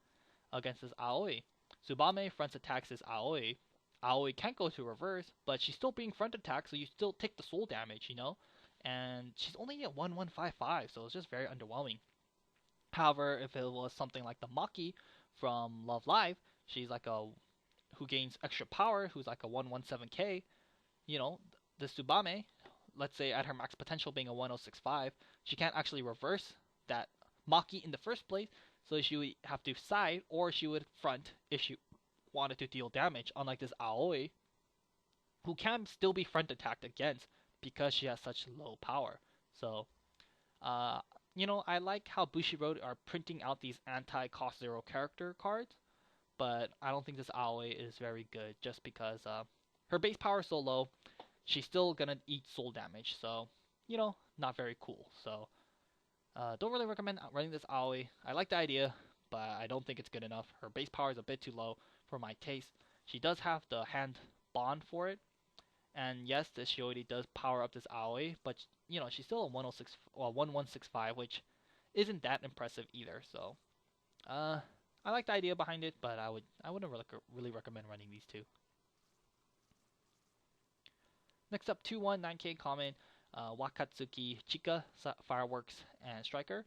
against this Aoi. Tsubame front attacks this Aoi. Aoi can't go to reverse, but she's still being front attacked, so you still take the soul damage, you know? And she's only at 1155, so it's just very underwhelming. However, if it was something like the Maki from Love Live, she's like who gains extra power, who's like a 117k, you know, the Tsubame, let's say at her max potential being a 1065, she can't actually reverse that Maki in the first place, so she would have to side, or she would front if she wanted to deal damage, unlike this Aoi, who can still be front attacked against because she has such low power. So, you know, I like how Bushiroad are printing out these anti-cost 0 character cards, but I don't think this Aoi is very good just because her base power is so low, she's still gonna eat soul damage, so, you know, not very cool. So, don't really recommend running this Aoi. I like the idea, but I don't think it's good enough. Her base power is a bit too low for my taste. She does have the hand bond for it, And yes, this Shiori does power up this Aoi, but you know she's still a 106, well 1165, which isn't that impressive either. So, I like the idea behind it, but I wouldn't really recommend running these two. Next up, 2/1 9K common, Wakatsuki Chika Fireworks and Striker.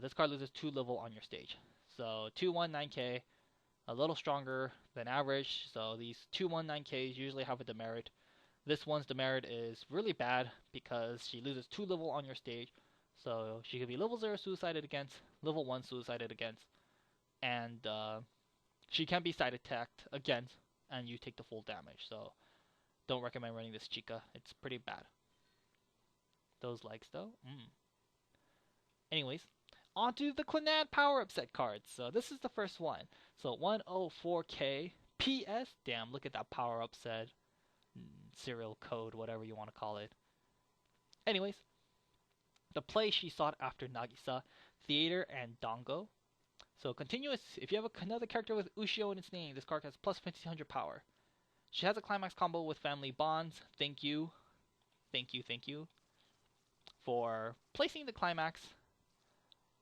This card loses 2 level on your stage. So 2/1 9K, a little stronger than average. So these 2/1 9Ks usually have a demerit. This one's demerit is really bad because she loses 2 level on your stage. So she could be level 0 suicided against, level 1 suicided against, and she can be side attacked against, and you take the full damage. So don't recommend running this Chica. It's pretty bad. Those legs though. Anyways, onto the Clannad power-up set cards. So this is the first one. So 104K PS. Damn, look at that power-up set. Serial code, whatever you want to call it. Anyways, the play she sought after Nagisa, Theater, and Dango. So continuous, if you have another character with Ushio in its name, this card has plus 1500 power. She has a climax combo with Family Bonds. Thank you for placing the climax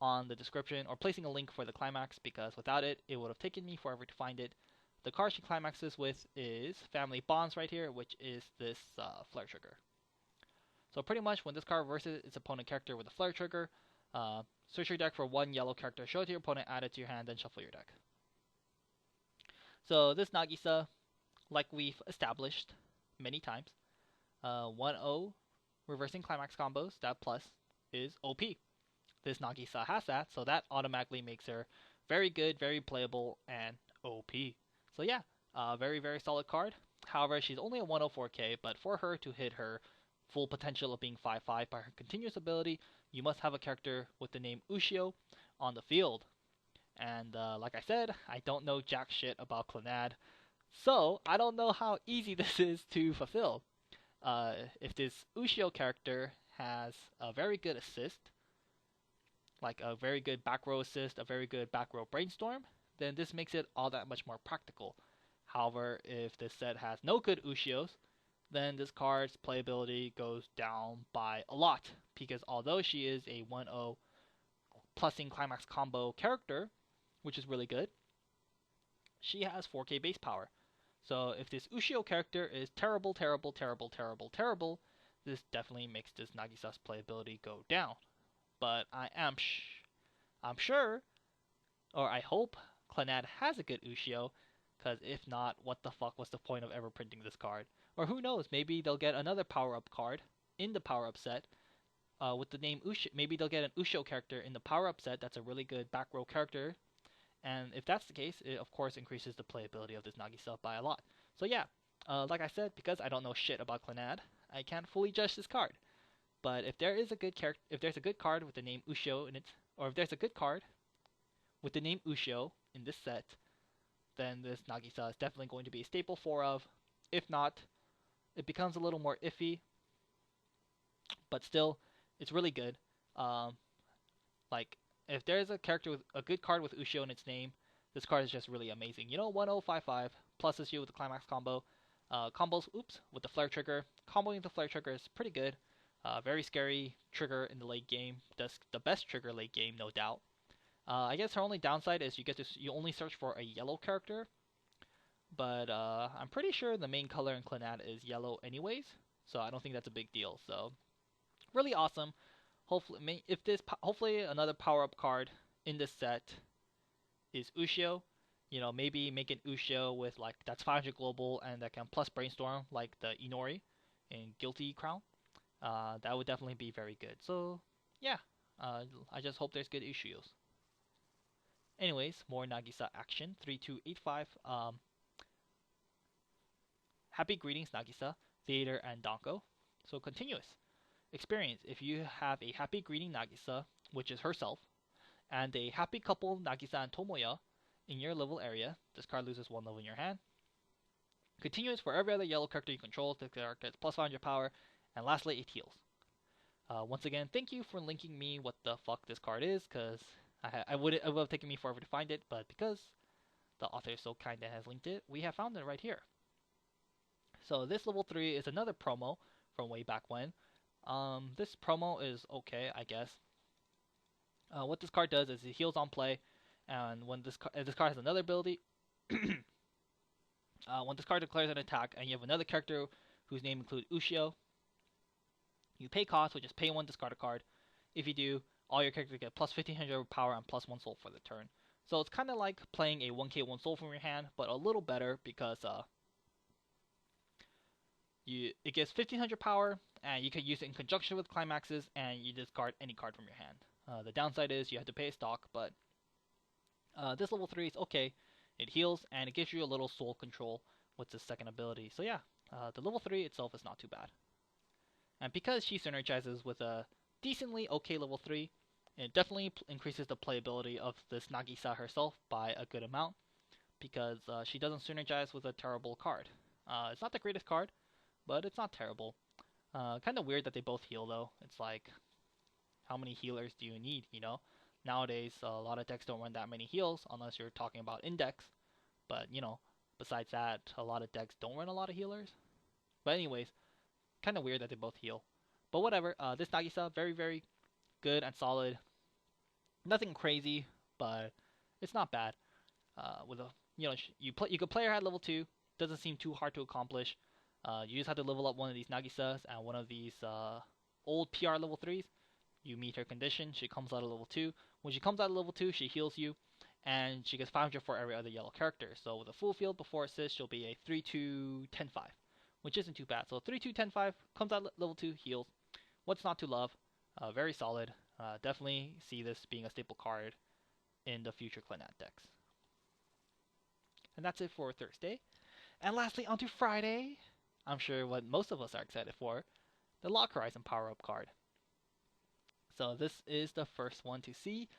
on the description, or placing a link for the climax, because without it, it would have taken me forever to find it. The card she climaxes with is Family Bonds right here, which is this Flare Trigger. So pretty much when this card reverses its opponent character with a Flare Trigger, search your deck for 1 yellow character, show it to your opponent, add it to your hand, then shuffle your deck. So this Nagisa, like we've established many times, 1-0 reversing climax combos, that plus is OP. This Nagisa has that, so that automatically makes her very good, very playable, and OP. So yeah, very, very solid card. However, she's only a 104k, but for her to hit her full potential of being 5-5 by her continuous ability, you must have a character with the name Ushio on the field. And like I said, I don't know jack shit about Clannad, so I don't know how easy this is to fulfill. If this Ushio character has a very good assist, like a very good back row assist, a very good back row brainstorm, then this makes it all that much more practical. However, if this set has no good Ushios, then this card's playability goes down by a lot, because although she is a 1-0 plusing climax combo character, which is really good, she has 4k base power. So if this Ushio character is terrible, this definitely makes this Nagisa's playability go down. But I'm sure, or I hope, Clannad has a good Ushio, because if not, what the fuck was the point of ever printing this card? Or who knows, maybe they'll get another power-up card in the power-up set with the name Ushio. Maybe they'll get an Ushio character in the power-up set that's a really good back row character. And if that's the case, it of course increases the playability of this Nagisa by a lot. So yeah, like I said, because I don't know shit about Clannad, I can't fully judge this card. But if there is a good character, if there's a good card with the name Ushio in it, or if there's a good card with the name Ushio in this set, then this Nagisa is definitely going to be a staple 4 of. If not, it becomes a little more iffy. But still, it's really good. Like, if there's a character with a good card with Ushio in its name, this card is just really amazing. You know, 1055 pluses you with the climax combo. Combos, with the Flare Trigger. Comboing the Flare Trigger is pretty good. Very scary trigger in the late game. That's the best trigger late game, no doubt. I guess her only downside is you only search for a yellow character. But I'm pretty sure the main color in Clannad is yellow anyways, so I don't think that's a big deal. So really awesome. Hopefully another power-up card in this set is Ushio. You know, maybe make an Ushio with like that's 500 global and that can plus brainstorm like the Inori in Guilty Crown. That would definitely be very good. So yeah, I just hope there's good Ushios. Anyways, more Nagisa action. 3285. Happy greetings, Nagisa, Theater, and Danko. So continuous. Experience. If you have a happy greeting Nagisa, which is herself, and a happy couple Nagisa and Tomoya in your level area, this card loses 1 level in your hand. Continuous for every other yellow character you control. The character gets plus 500 power, and lastly, it heals. Once again, thank you for linking me what the fuck this card is, because it would have taken me forever to find it, but because the author is so kind and has linked it, we have found it right here. So this level 3 is another promo from way back when. This promo is okay, I guess. What this card does is it heals on play, and when this card has another ability, when this card declares an attack, and you have another character whose name includes Ushio, you pay cost, which is pay 1, discard a card. If you do, all your characters get plus 1500 power and plus 1 soul for the turn. So it's kind of like playing a 1k 1 soul from your hand, but a little better because it gives 1500 power, and you can use it in conjunction with climaxes, and you discard any card from your hand. The downside is you have to pay a stock, but this level 3 is okay. It heals, and it gives you a little soul control with the second ability. So yeah, the level 3 itself is not too bad. And because she synergizes with a decently okay level 3, it definitely increases the playability of this Nagisa herself by a good amount, because she doesn't synergize with a terrible card. It's not the greatest card, but it's not terrible. Kind of weird that they both heal though. It's like, how many healers do you need, you know? Nowadays, a lot of decks don't run that many heals unless you're talking about index. But, you know, besides that, a lot of decks don't run a lot of healers. But anyways, kind of weird that they both heal. But whatever, this Nagisa, very, very good and solid. Nothing crazy, but it's not bad. With a, you could play her at level 2. Doesn't seem too hard to accomplish. You just have to level up one of these Nagisas and one of these old PR level 3s. You meet her condition, she comes out of level 2. When she comes out of level 2, she heals you, and she gets 500 for every other yellow character. So with a full field before assist, she'll be a 3-2-10-5, which isn't too bad. So 3-2-10-5, comes out level 2, heals. What's not to love? Very solid. Definitely see this being a staple card in the future Clannad decks. And that's it for Thursday. And lastly, on to Friday. I'm sure what most of us are excited for, the Log Horizon power-up card. So this is the first one to see,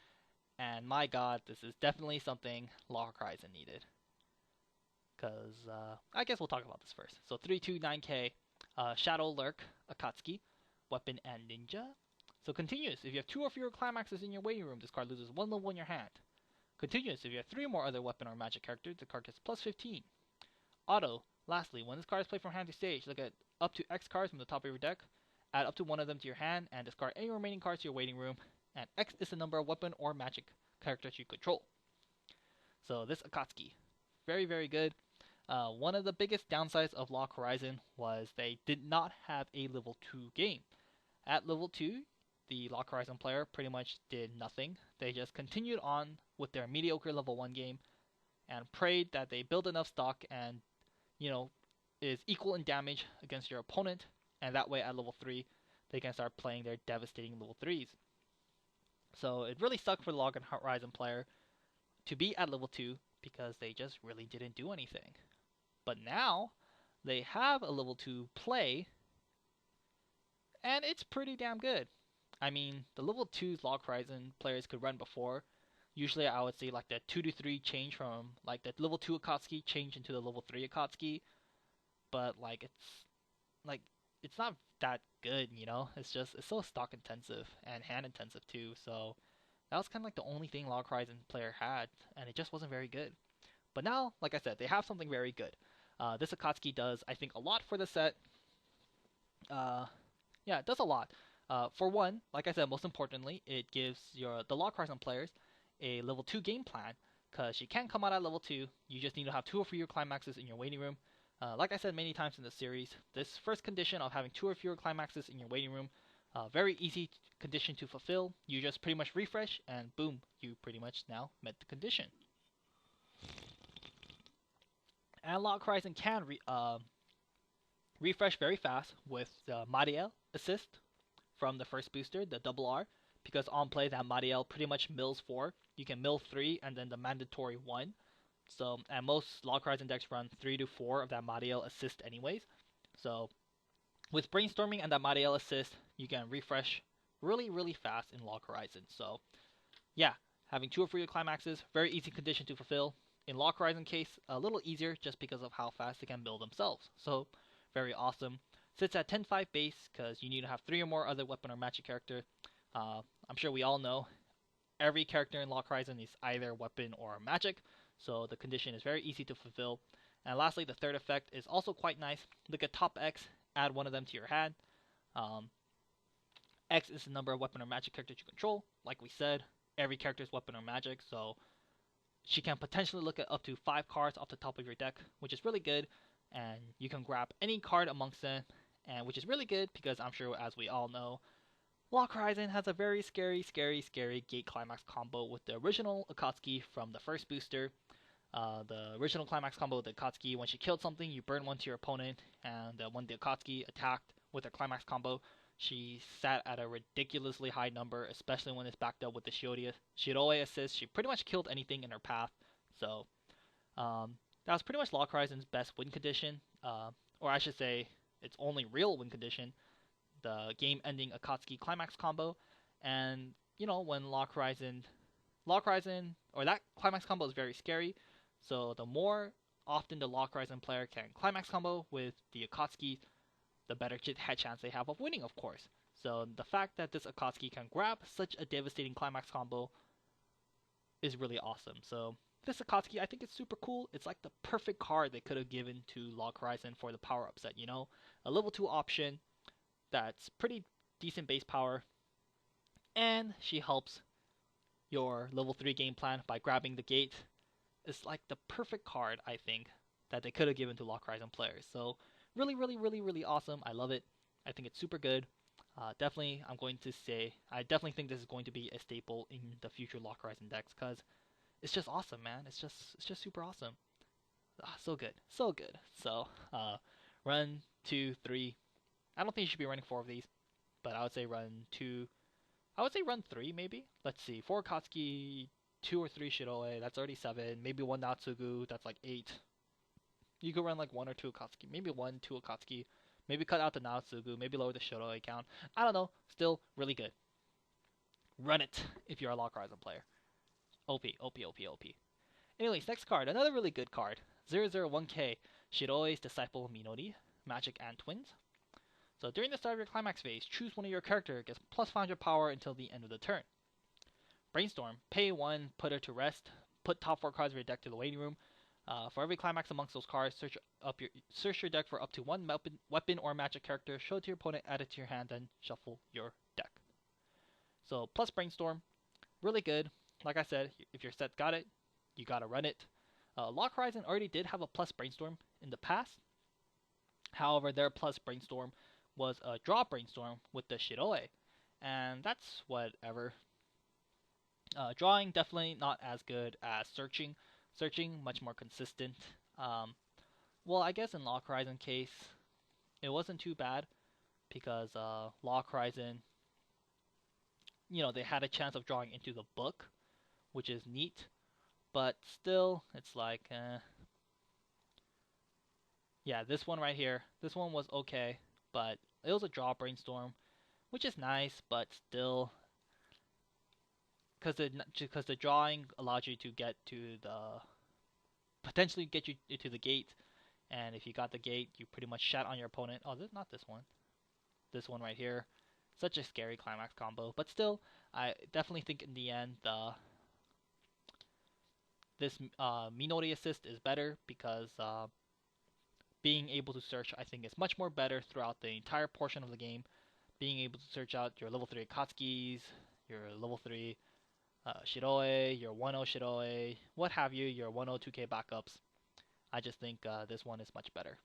and my god, this is definitely something Log Horizon needed. Because, I guess we'll talk about this first. So 3-2-9k, Shadow Lurk, Akatsuki, Weapon and Ninja. So continuous, if you have 2 or fewer climaxes in your waiting room, this card loses 1 level in your hand. Continuous, if you have 3 or more other weapon or magic characters, the card gets plus 15. Auto, lastly, when this card is played from hand to stage, look at up to X cards from the top of your deck, add up to 1 of them to your hand, and discard any remaining cards to your waiting room, and X is the number of weapon or magic characters you control. So this Akatsuki, very, very good. One of the biggest downsides of Log Horizon was they did not have a level 2 game. At level 2, the Log Horizon player pretty much did nothing. They just continued on with their mediocre level 1 game and prayed that they build enough stock and, is equal in damage against your opponent, and that way at level 3 they can start playing their devastating level 3s. So it really sucked for the Log Horizon player to be at level 2 because they just really didn't do anything. But now they have a level 2 play, and it's pretty damn good. I mean, the level 2's Log Horizon players could run before. Usually I would say like the 2-3 change from like the level 2 Akatsuki change into the level 3 Akatsuki. But it's not that good, It's so stock intensive and hand intensive too. So that was kind of like the only thing Log Horizon player had, and it just wasn't very good. But now, like I said, they have something very good. This Akatsuki does, I think, a lot for the set. It does a lot. For one, like I said, most importantly, it gives the Log Horizon players a level 2 game plan, because you can't come out at level 2. You just need to have 2 or fewer climaxes in your waiting room. Like I said many times in the series, this first condition of having 2 or fewer climaxes in your waiting room, very easy condition to fulfill. You just pretty much refresh, and boom, you pretty much now met the condition. And Log Horizon can refresh very fast with the Mariel assist from the first booster, the double R, because on play that Mariel pretty much mills 4. You can mill 3 and then the mandatory 1. So, and most Log Horizon decks run 3 to 4 of that Mariel assist anyways. So with Brainstorming and that Mariel assist, you can refresh really, really fast in Log Horizon. So yeah, having 2 or 3 climaxes, very easy condition to fulfill. In Log Horizon case, a little easier just because of how fast they can build themselves. So very awesome. Sits at 10-5 base because you need to have 3 or more other weapon or magic character. I'm sure we all know every character in Log Horizon is either weapon or magic, so the condition is very easy to fulfill. And lastly, the third effect is also quite nice. Look at top X, add one of them to your hand. Um, X is the number of weapon or magic characters you control. Like we said, every character is weapon or magic, so she can potentially look at up to 5 cards off the top of your deck, which is really good. And you can grab any card amongst them, and which is really good because I'm sure, as we all know, Log Horizon has a very scary gate climax combo with the original Akatsuki from the first booster. The original climax combo with the Akatsuki, when she killed something, you burn one to your opponent, and when the Akatsuki attacked with her climax combo, she sat at a ridiculously high number, especially when it's backed up with the Shiroe assist. She pretty much killed anything in her path. So that was pretty much Log Horizon's best win condition, or I should say, its only real win condition. The game-ending Akatsuki climax combo, and you know when Log Horizon, or that climax combo is very scary. So the more often the Log Horizon player can climax combo with the Akatsuki, the better chance they have of winning, of course. So the fact that this Akatsuki can grab such a devastating climax combo is really awesome. So this Akatsuki, I think it's super cool. It's like the perfect card they could have given to Log Horizon for the power-up set, you know? A level 2 option that's pretty decent base power, and she helps your level 3 game plan by grabbing the gate. It's like the perfect card, I think, that they could have given to Log Horizon players. So really awesome. I love it. I think it's super good. Definitely, I definitely think this is going to be a staple in the future Log Horizon decks because it's just awesome, man. It's just super awesome. So good. So, run 2, 3. I don't think you should be running 4 of these, but I would say run 2. I would say run 3 maybe. Let's see, 4 Akatsuki, 2 or 3 Shiroe, that's already 7. Maybe 1 Natsugu, that's like 8. You could run like 1 or 2 Akatsuki, maybe 1, 2 Akatsuki. Maybe cut out the Natsugu, maybe lower the Shiroe count. I don't know, still really good. Run it if you're a Log Horizon player. OP. Anyways, next card, another really good card. 001K, Shiroe's Disciple Minori, Magic and Twins. So during the start of your climax phase, choose one of your character, gets plus 500 power until the end of the turn. Brainstorm, pay 1, put her to rest, put top 4 cards of your deck to the waiting room. For every climax amongst those cards, search your deck for up to 1 weapon or magic character, show it to your opponent, add it to your hand, then shuffle your deck. So plus Brainstorm, really good. Like I said, if your set got it, you gotta run it. Log Horizon already did have a plus Brainstorm in the past. However, their plus Brainstorm was a draw Brainstorm with the Shiroe, and that's whatever. Drawing, definitely not as good as searching. Searching, much more consistent. Well, I guess in Log Horizon case, it wasn't too bad because Log Horizon, you know, they had a chance of drawing into the book, which is neat, but still, it's like, yeah, this one right here, this one was okay, but it was a draw Brainstorm, which is nice, but still, because the drawing allowed you to get to potentially get you to the gate, and if you got the gate, you pretty much shat on your opponent. Oh, not this one. This one right here. Such a scary climax combo, but still, I definitely think in the end, this Minori assist is better because being able to search, I think, is much more better throughout the entire portion of the game. Being able to search out your level 3 Akatsukis, your level 3 Shiroe, your 1-0 Shiroe, what have you, your 1-0 2K backups. I just think this one is much better.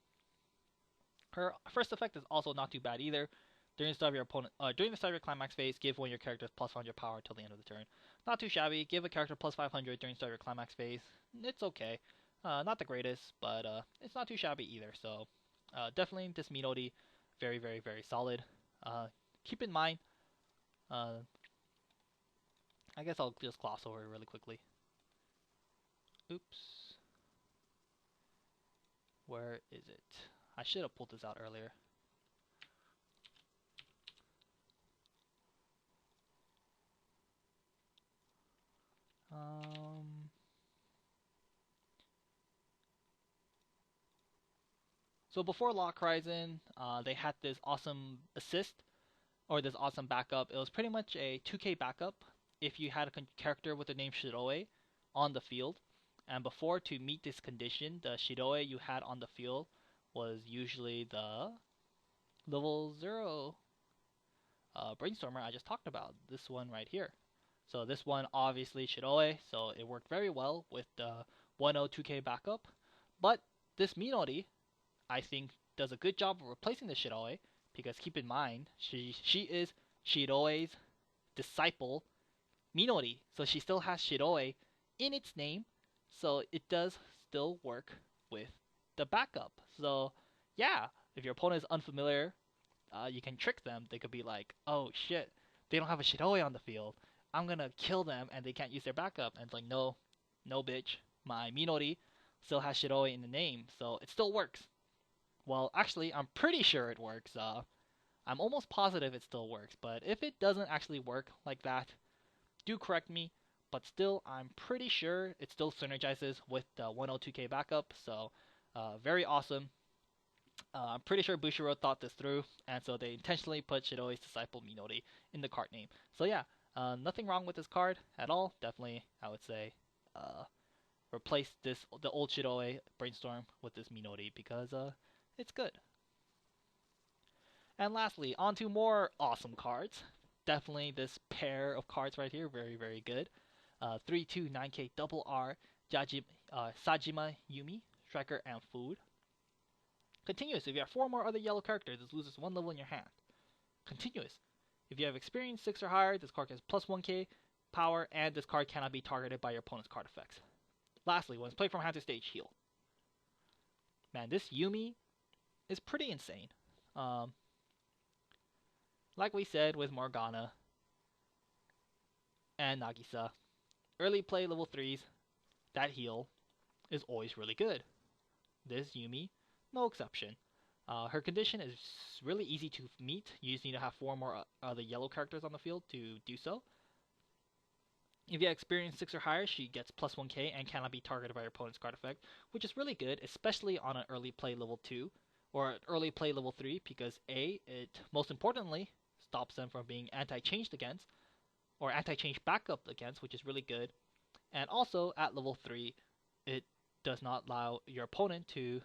Her first effect is also not too bad either. During the start of your climax phase, give one of your characters plus 100 power till the end of the turn. Not too shabby. Give a character plus 500 during the start of your climax phase. It's okay. Not the greatest, but it's not too shabby either. So definitely this Minori, very solid. Keep in mind, I guess I'll just gloss over it really quickly. Oops. Where is it? I should have pulled this out earlier. So before Log Horizon, they had this awesome assist, or this awesome backup. It was pretty much a 2K backup if you had a character with the name Shiroe on the field, And before, to meet this condition, the Shiroe you had on the field was usually the level 0 Brainstormer I just talked about. This one right here. So this one obviously Shiroe, so it worked very well with the 102K backup. But this Minori, I think, does a good job of replacing the Shiroe, because keep in mind, she is Shiroe's disciple Minori, so she still has Shiroe in its name, so it does still work with the backup. So yeah, if your opponent is unfamiliar, you can trick them. They could be like, oh shit, they don't have a Shiroe on the field. I'm gonna kill them and they can't use their backup. And it's like, no, bitch. My Minori still has Shiroe in the name, so it still works. Well, actually, I'm pretty sure it works. I'm almost positive it still works, but if it doesn't actually work like that, do correct me. But still, I'm pretty sure it still synergizes with the 102K backup, so very awesome. I'm pretty sure Bushiroad thought this through, and so they intentionally put Shiroe's disciple Minori in the card name. So yeah, nothing wrong with this card at all. Definitely, I would say, replace the old Shiroe Brainstorm with this Minori, because it's good. And lastly, on to more awesome cards. Definitely this pair of cards right here, very, very good. 3/2 9K double R Sajima Yumi, Striker and Food. Continuous, if you have 4 more other yellow characters, this loses 1 level in your hand. Continuous, if you have experience 6 or higher, this card gets plus 1K power, and this card cannot be targeted by your opponent's card effects. Lastly, when it's played from hand to stage, heal. Man, this Yumi is pretty insane. Like we said with Morgana and Nagisa, early play level 3s, that heal is always really good. This Yumi, no exception. Her condition is really easy to meet. You just need to have 4 more other yellow characters on the field to do so. If you have experience 6 or higher, she gets plus 1K and cannot be targeted by your opponent's card effect, which is really good, especially on an early play level 2 or an early play level 3, because A, it most importantly stops them from being anti-changed against, or anti-change backup against, which is really good. And also, at level 3, it does not allow your opponent to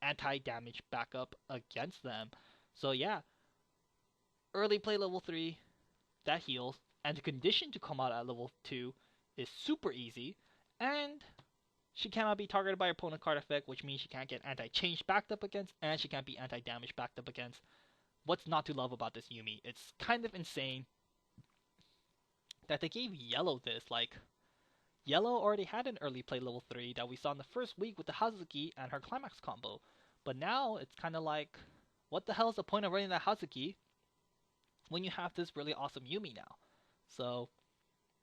anti-damage backup against them. So yeah, early play level 3, that heals, and the condition to come out at level 2 is super easy, and she cannot be targeted by your opponent card effect, which means she can't get anti-change backed up against, and she can't be anti-damage backed up against. What's not to love about this Yumi? It's kind of insane that they gave Yellow this. Like, Yellow already had an early play level 3 that we saw in the first week with the Hazuki and her Climax combo. But now it's kind of like, what the hell is the point of running that Hazuki when you have this really awesome Yumi now? So,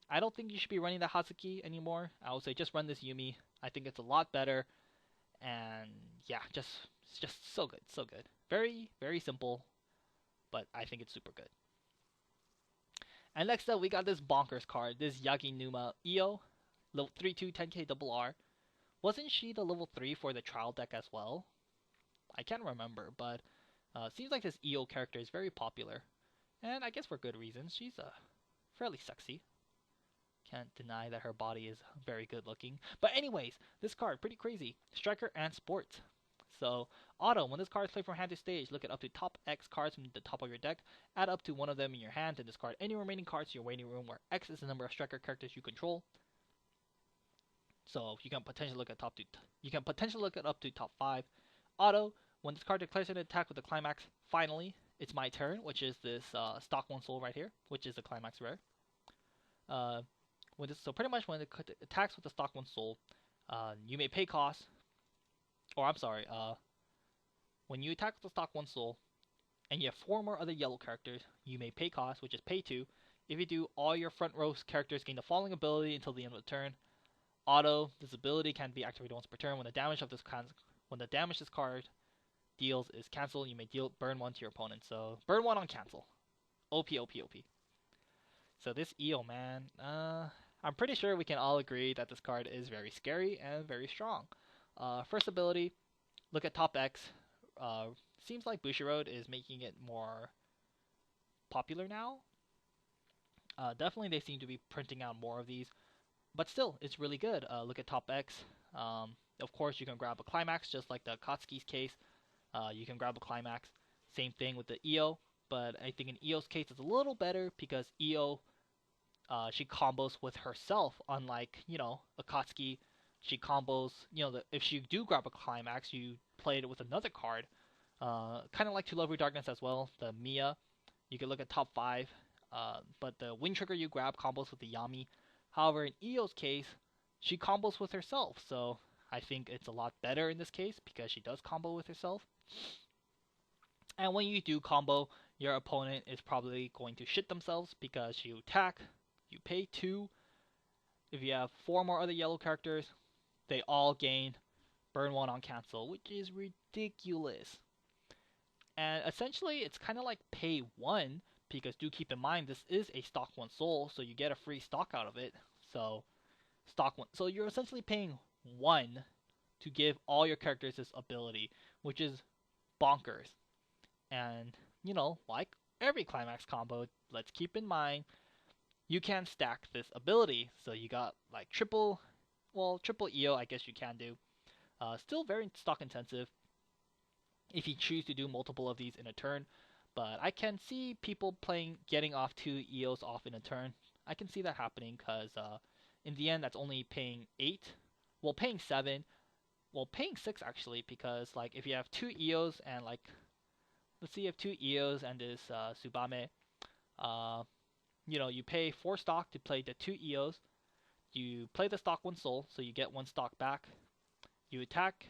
I don't think you should be running the Hazuki anymore. I would say just run this Yumi. I think it's a lot better. And yeah, it's just so good, so good. Very, very simple, but I think it's super good. And next up, we got this bonkers card, this Yaginuma Io, level 3/2 10K double R. Wasn't she the level 3 for the trial deck as well? I can't remember, but seems like this Io character is very popular. And I guess for good reasons. She's fairly sexy. Can't deny that her body is very good looking. But anyways, this card, pretty crazy. Striker and Sports. So, auto, when this card is played from hand to stage, look at up to top X cards from the top of your deck, add up to one of them in your hand, and discard any remaining cards to your waiting room where X is the number of striker characters you control. So you can potentially look at up to top 5. Auto, when this card declares an attack with a climax, finally, it's my turn, which is this stock 1 soul right here, which is the climax rare. So pretty much when it attacks with the stock 1 soul, you may pay cost. When you attack with the stock 1 soul, and you have 4 more other yellow characters, you may pay cost, which is pay 2. If you do, all your front row characters gain the following ability until the end of the turn. Auto, this ability can be activated once per turn. When the damage this card deals is cancelled, you may burn 1 to your opponent. So burn 1 on cancel. OP. So this Io, man, I'm pretty sure we can all agree that this card is very scary and very strong. First ability, look at top X. Seems like Bushiroad is making it more popular now. Definitely they seem to be printing out more of these. but still, it's really good. Look at top X. Of course, you can grab a climax, just like the Akatsuki's case. You can grab a climax. Same thing with the EO, but I think in EO's case it's a little better because EO, she combos with herself, unlike, Akatsuki. She combos, if you do grab a climax, you play it with another card. Kind of like To Love Your Darkness as well, the Mia. You can look at top 5, but the Wind Trigger you grab combos with the Yami. However, in EO's case, she combos with herself, so I think it's a lot better in this case because she does combo with herself. And when you do combo, your opponent is probably going to shit themselves because you attack, you pay 2. If you have 4 more other yellow characters, they all gain burn 1 on cancel, which is ridiculous. And essentially, it's kind of like pay 1, because do keep in mind this is a stock 1 soul, so you get a free stock out of it. So stock 1, so you're essentially paying 1 to give all your characters this ability, which is bonkers. And like every climax combo, let's keep in mind you can stack this ability. So you got like triple EO, I guess you can do. Still very stock intensive if you choose to do multiple of these in a turn, but I can see people getting off 2 EOs off in a turn. I can see that happening because in the end that's only paying 8, well, paying 7, well, paying 6 actually, because like if you have 2 EOs and like, let's see, you have 2 EOs and this Tsubame, you pay 4 stock to play the 2 EOs, you play the stock 1 soul, so you get 1 stock back, you attack.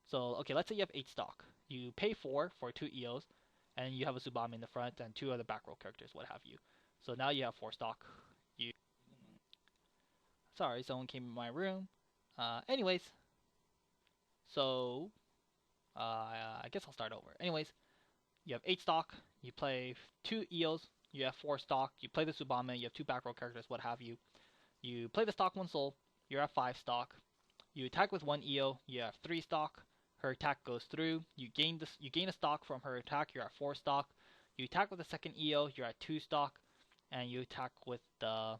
So, okay, let's say you have 8 stock. You pay 4 for 2 EOs, and you have a Tsubame in the front and 2 other back row characters, what have you. So now you have 4 stock. Sorry, someone came in my room. Anyways, so I guess I'll start over. Anyways, you have 8 stock, you play 2 EOs, you have 4 stock, you play the Tsubame, you have 2 back row characters, what have you. You play the stock 1 soul, you're at 5 stock. You attack with 1 EO, you have 3 stock. Her attack goes through. You gain a stock from her attack. You're at 4 stock. You attack with the second EO. You're at 2 stock, and you attack with the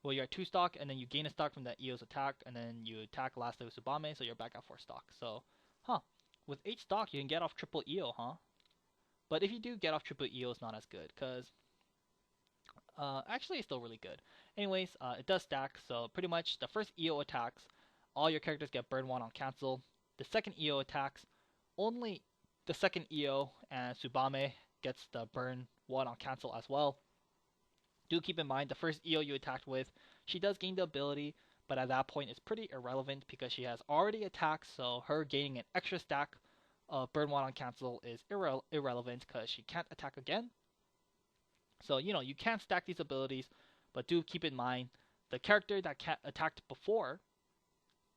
you're at 2 stock, and then you gain a stock from that EO's attack, and then you attack lastly with Tsubame, so you're back at 4 stock. So, with 8 stock you can get off triple EO, But if you do get off triple EO, it's not as good, cause actually it's still really good. Anyways, it does stack. So pretty much the first EO attacks, all your characters get burn 1 on cancel. The second EO attacks, only the second EO and Tsubame gets the burn 1 on cancel as well. Do keep in mind the first EO you attacked with, she does gain the ability, but at that point it's pretty irrelevant because she has already attacked, so her gaining an extra stack of burn 1 on cancel is irrelevant because she can't attack again. So, you can stack these abilities, but do keep in mind the character that attacked before,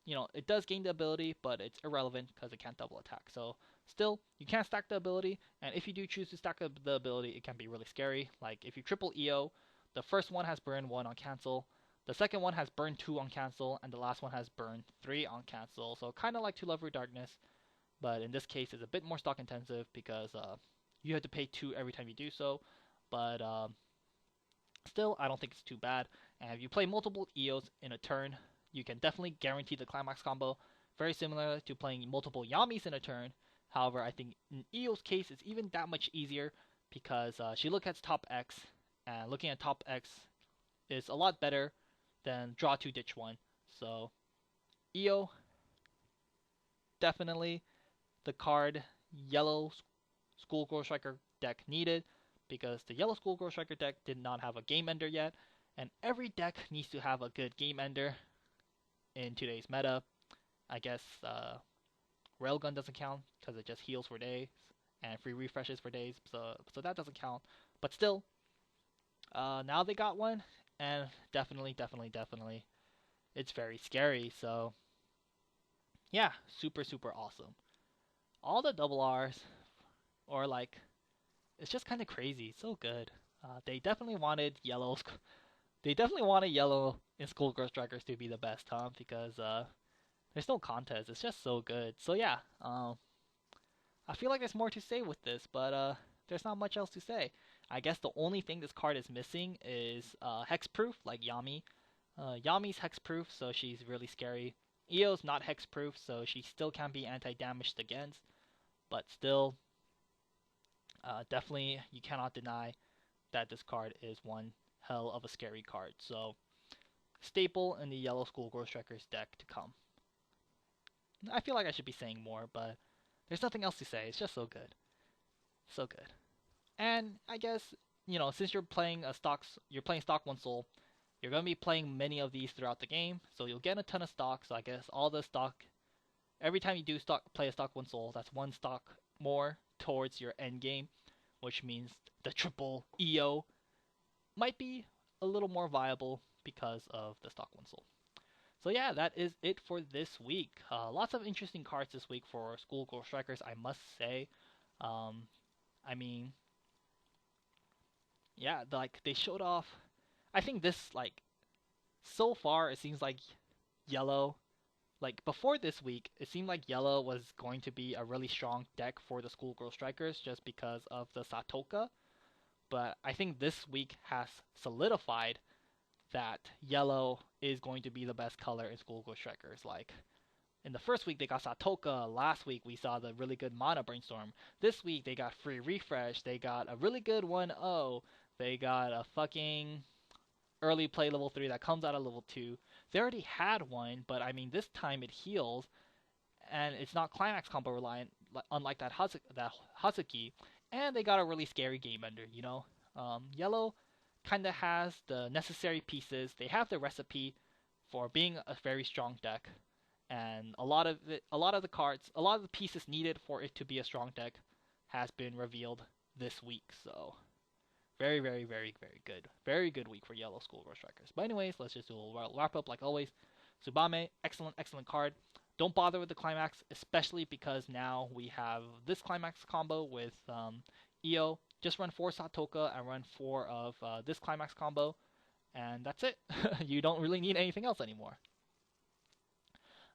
it does gain the ability, but it's irrelevant because it can't double attack. So still, you can stack the ability, and if you do choose to stack the ability, it can be really scary. Like if you triple EO, the first one has burn 1 on cancel, the second one has burn 2 on cancel, and the last one has burn 3 on cancel. So kind of like To Love Your Darkness, but in this case it's a bit more stock intensive because you have to pay 2 every time you do so. But still, I don't think it's too bad. And if you play multiple EOs in a turn, you can definitely guarantee the climax combo. Very similar to playing multiple Yamis in a turn. However, I think in EO's case, it's even that much easier because she looks at top X, and looking at top X is a lot better than draw 2, ditch 1. So EO, definitely the card yellow School Girl Striker deck needed, because the yellow School Girl Striker deck did not have a game ender yet, and every deck needs to have a good game ender in today's meta. I guess Railgun doesn't count because it just heals for days and free refreshes for days, so that doesn't count. But still, now they got one, and definitely, it's very scary. So yeah, super awesome. All the double R's, or like, it's just kind of crazy. It's so good. They definitely wanted yellow. They definitely wanted yellow in School Girl Strickers to be the best, because there's no contest. It's just so good. So yeah, I feel like there's more to say with this, but there's not much else to say. I guess the only thing this card is missing is hexproof, like Yami. Yami's hexproof, so she's really scary. Io's not hexproof, so she still can be anti-damaged against, but still, definitely you cannot deny that this card is one hell of a scary card. So, staple in the yellow School Girl Strickers deck to come. I feel like I should be saying more, but there's nothing else to say. It's just so good. So good. And I guess, since you're playing stock 1 soul, you're going to be playing many of these throughout the game, so you'll get a ton of stock. So I guess all the stock, every time you do play a stock 1 soul, that's 1 stock more towards your end game, which means the triple EO might be a little more viable because of the stock 1 soul. So yeah, that is it for this week. Lots of interesting cards this week for School Girl Strickers, I must say. I mean, yeah, they showed off. I think this, so far it seems like yellow, before this week, it seemed like yellow was going to be a really strong deck for the School Girl Strickers just because of the Satoka. But I think this week has solidified that yellow is going to be the best color in School Girl Strickers. In the first week, they got Satoka. Last week, we saw the really good Mana Brainstorm. This week, they got Free Refresh. They got a really good 1-0. They got a fucking early play level 3 that comes out of level 2. They already had one, but I mean, this time it heals, and it's not climax combo reliant, unlike that Hazuki. And they got a really scary game ender, Yellow kind of has the necessary pieces. They have the recipe for being a very strong deck. And a lot of the pieces needed for it to be a strong deck has been revealed this week. So, very, very, very, very good. Very good week for yellow School Girl Strickers. But anyways, let's just do a little wrap up like always. Tsubame, excellent card. Don't bother with the climax, especially because now we have this climax combo with Io. Just run 4 Satoka and run 4 of this climax combo, and that's it. You don't really need anything else anymore.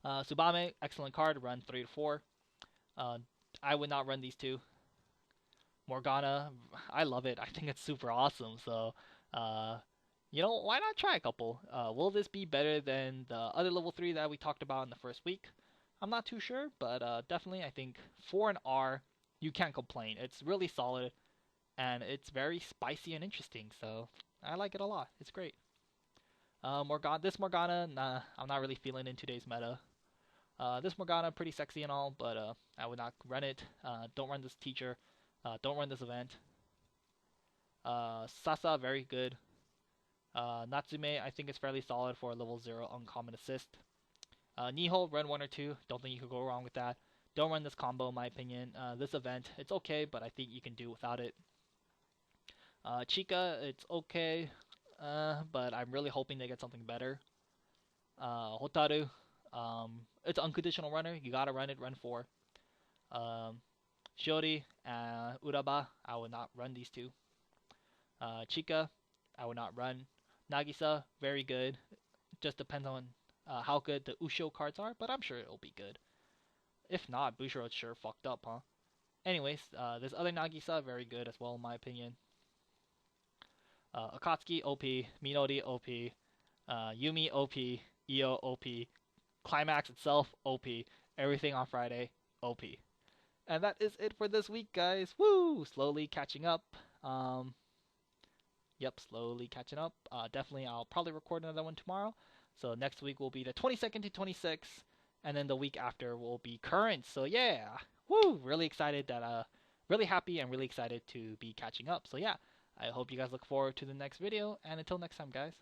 Tsubame, excellent card, run 3 to 4. I would not run these 2. Morgana, I love it. I think it's super awesome. So, why not try a couple? Will this be better than the other level 3 that we talked about in the first week? I'm not too sure, but definitely I think for an R, you can't complain. It's really solid, and it's very spicy and interesting. So, I like it a lot. It's great. This Morgana, nah, I'm not really feeling in today's meta. This Morgana, pretty sexy and all, but I would not run it. Don't run this teacher. Don't run this event. Sasa, very good. Natsume, I think it's fairly solid for a level 0 uncommon assist. Niho, run 1 or 2. Don't think you could go wrong with that. Don't run this combo, in my opinion. This event, it's okay, but I think you can do without it. Chika, it's okay, but I'm really hoping they get something better. Hotaru, it's unconditional runner. You gotta run it, run 4. Shiori, Uraba, I would not run these 2. Chika, I would not run. Nagisa, very good. Just depends on how good the Usho cards are, but I'm sure it'll be good. If not, Bushiroad's sure fucked up, huh? Anyways, this other Nagisa, very good as well, in my opinion. Akatsuki, OP. Minori, OP. Yumi, OP. Io, OP. Climax itself, OP. Everything on Friday, OP. And that is it for this week, guys. Woo! Slowly catching up. Yep, slowly catching up. Definitely, I'll probably record another one tomorrow. So next week will be the 22nd to 26th, and then the week after will be current. So yeah, woo! Really excited really happy and really excited to be catching up. So yeah, I hope you guys look forward to the next video, and until next time, guys.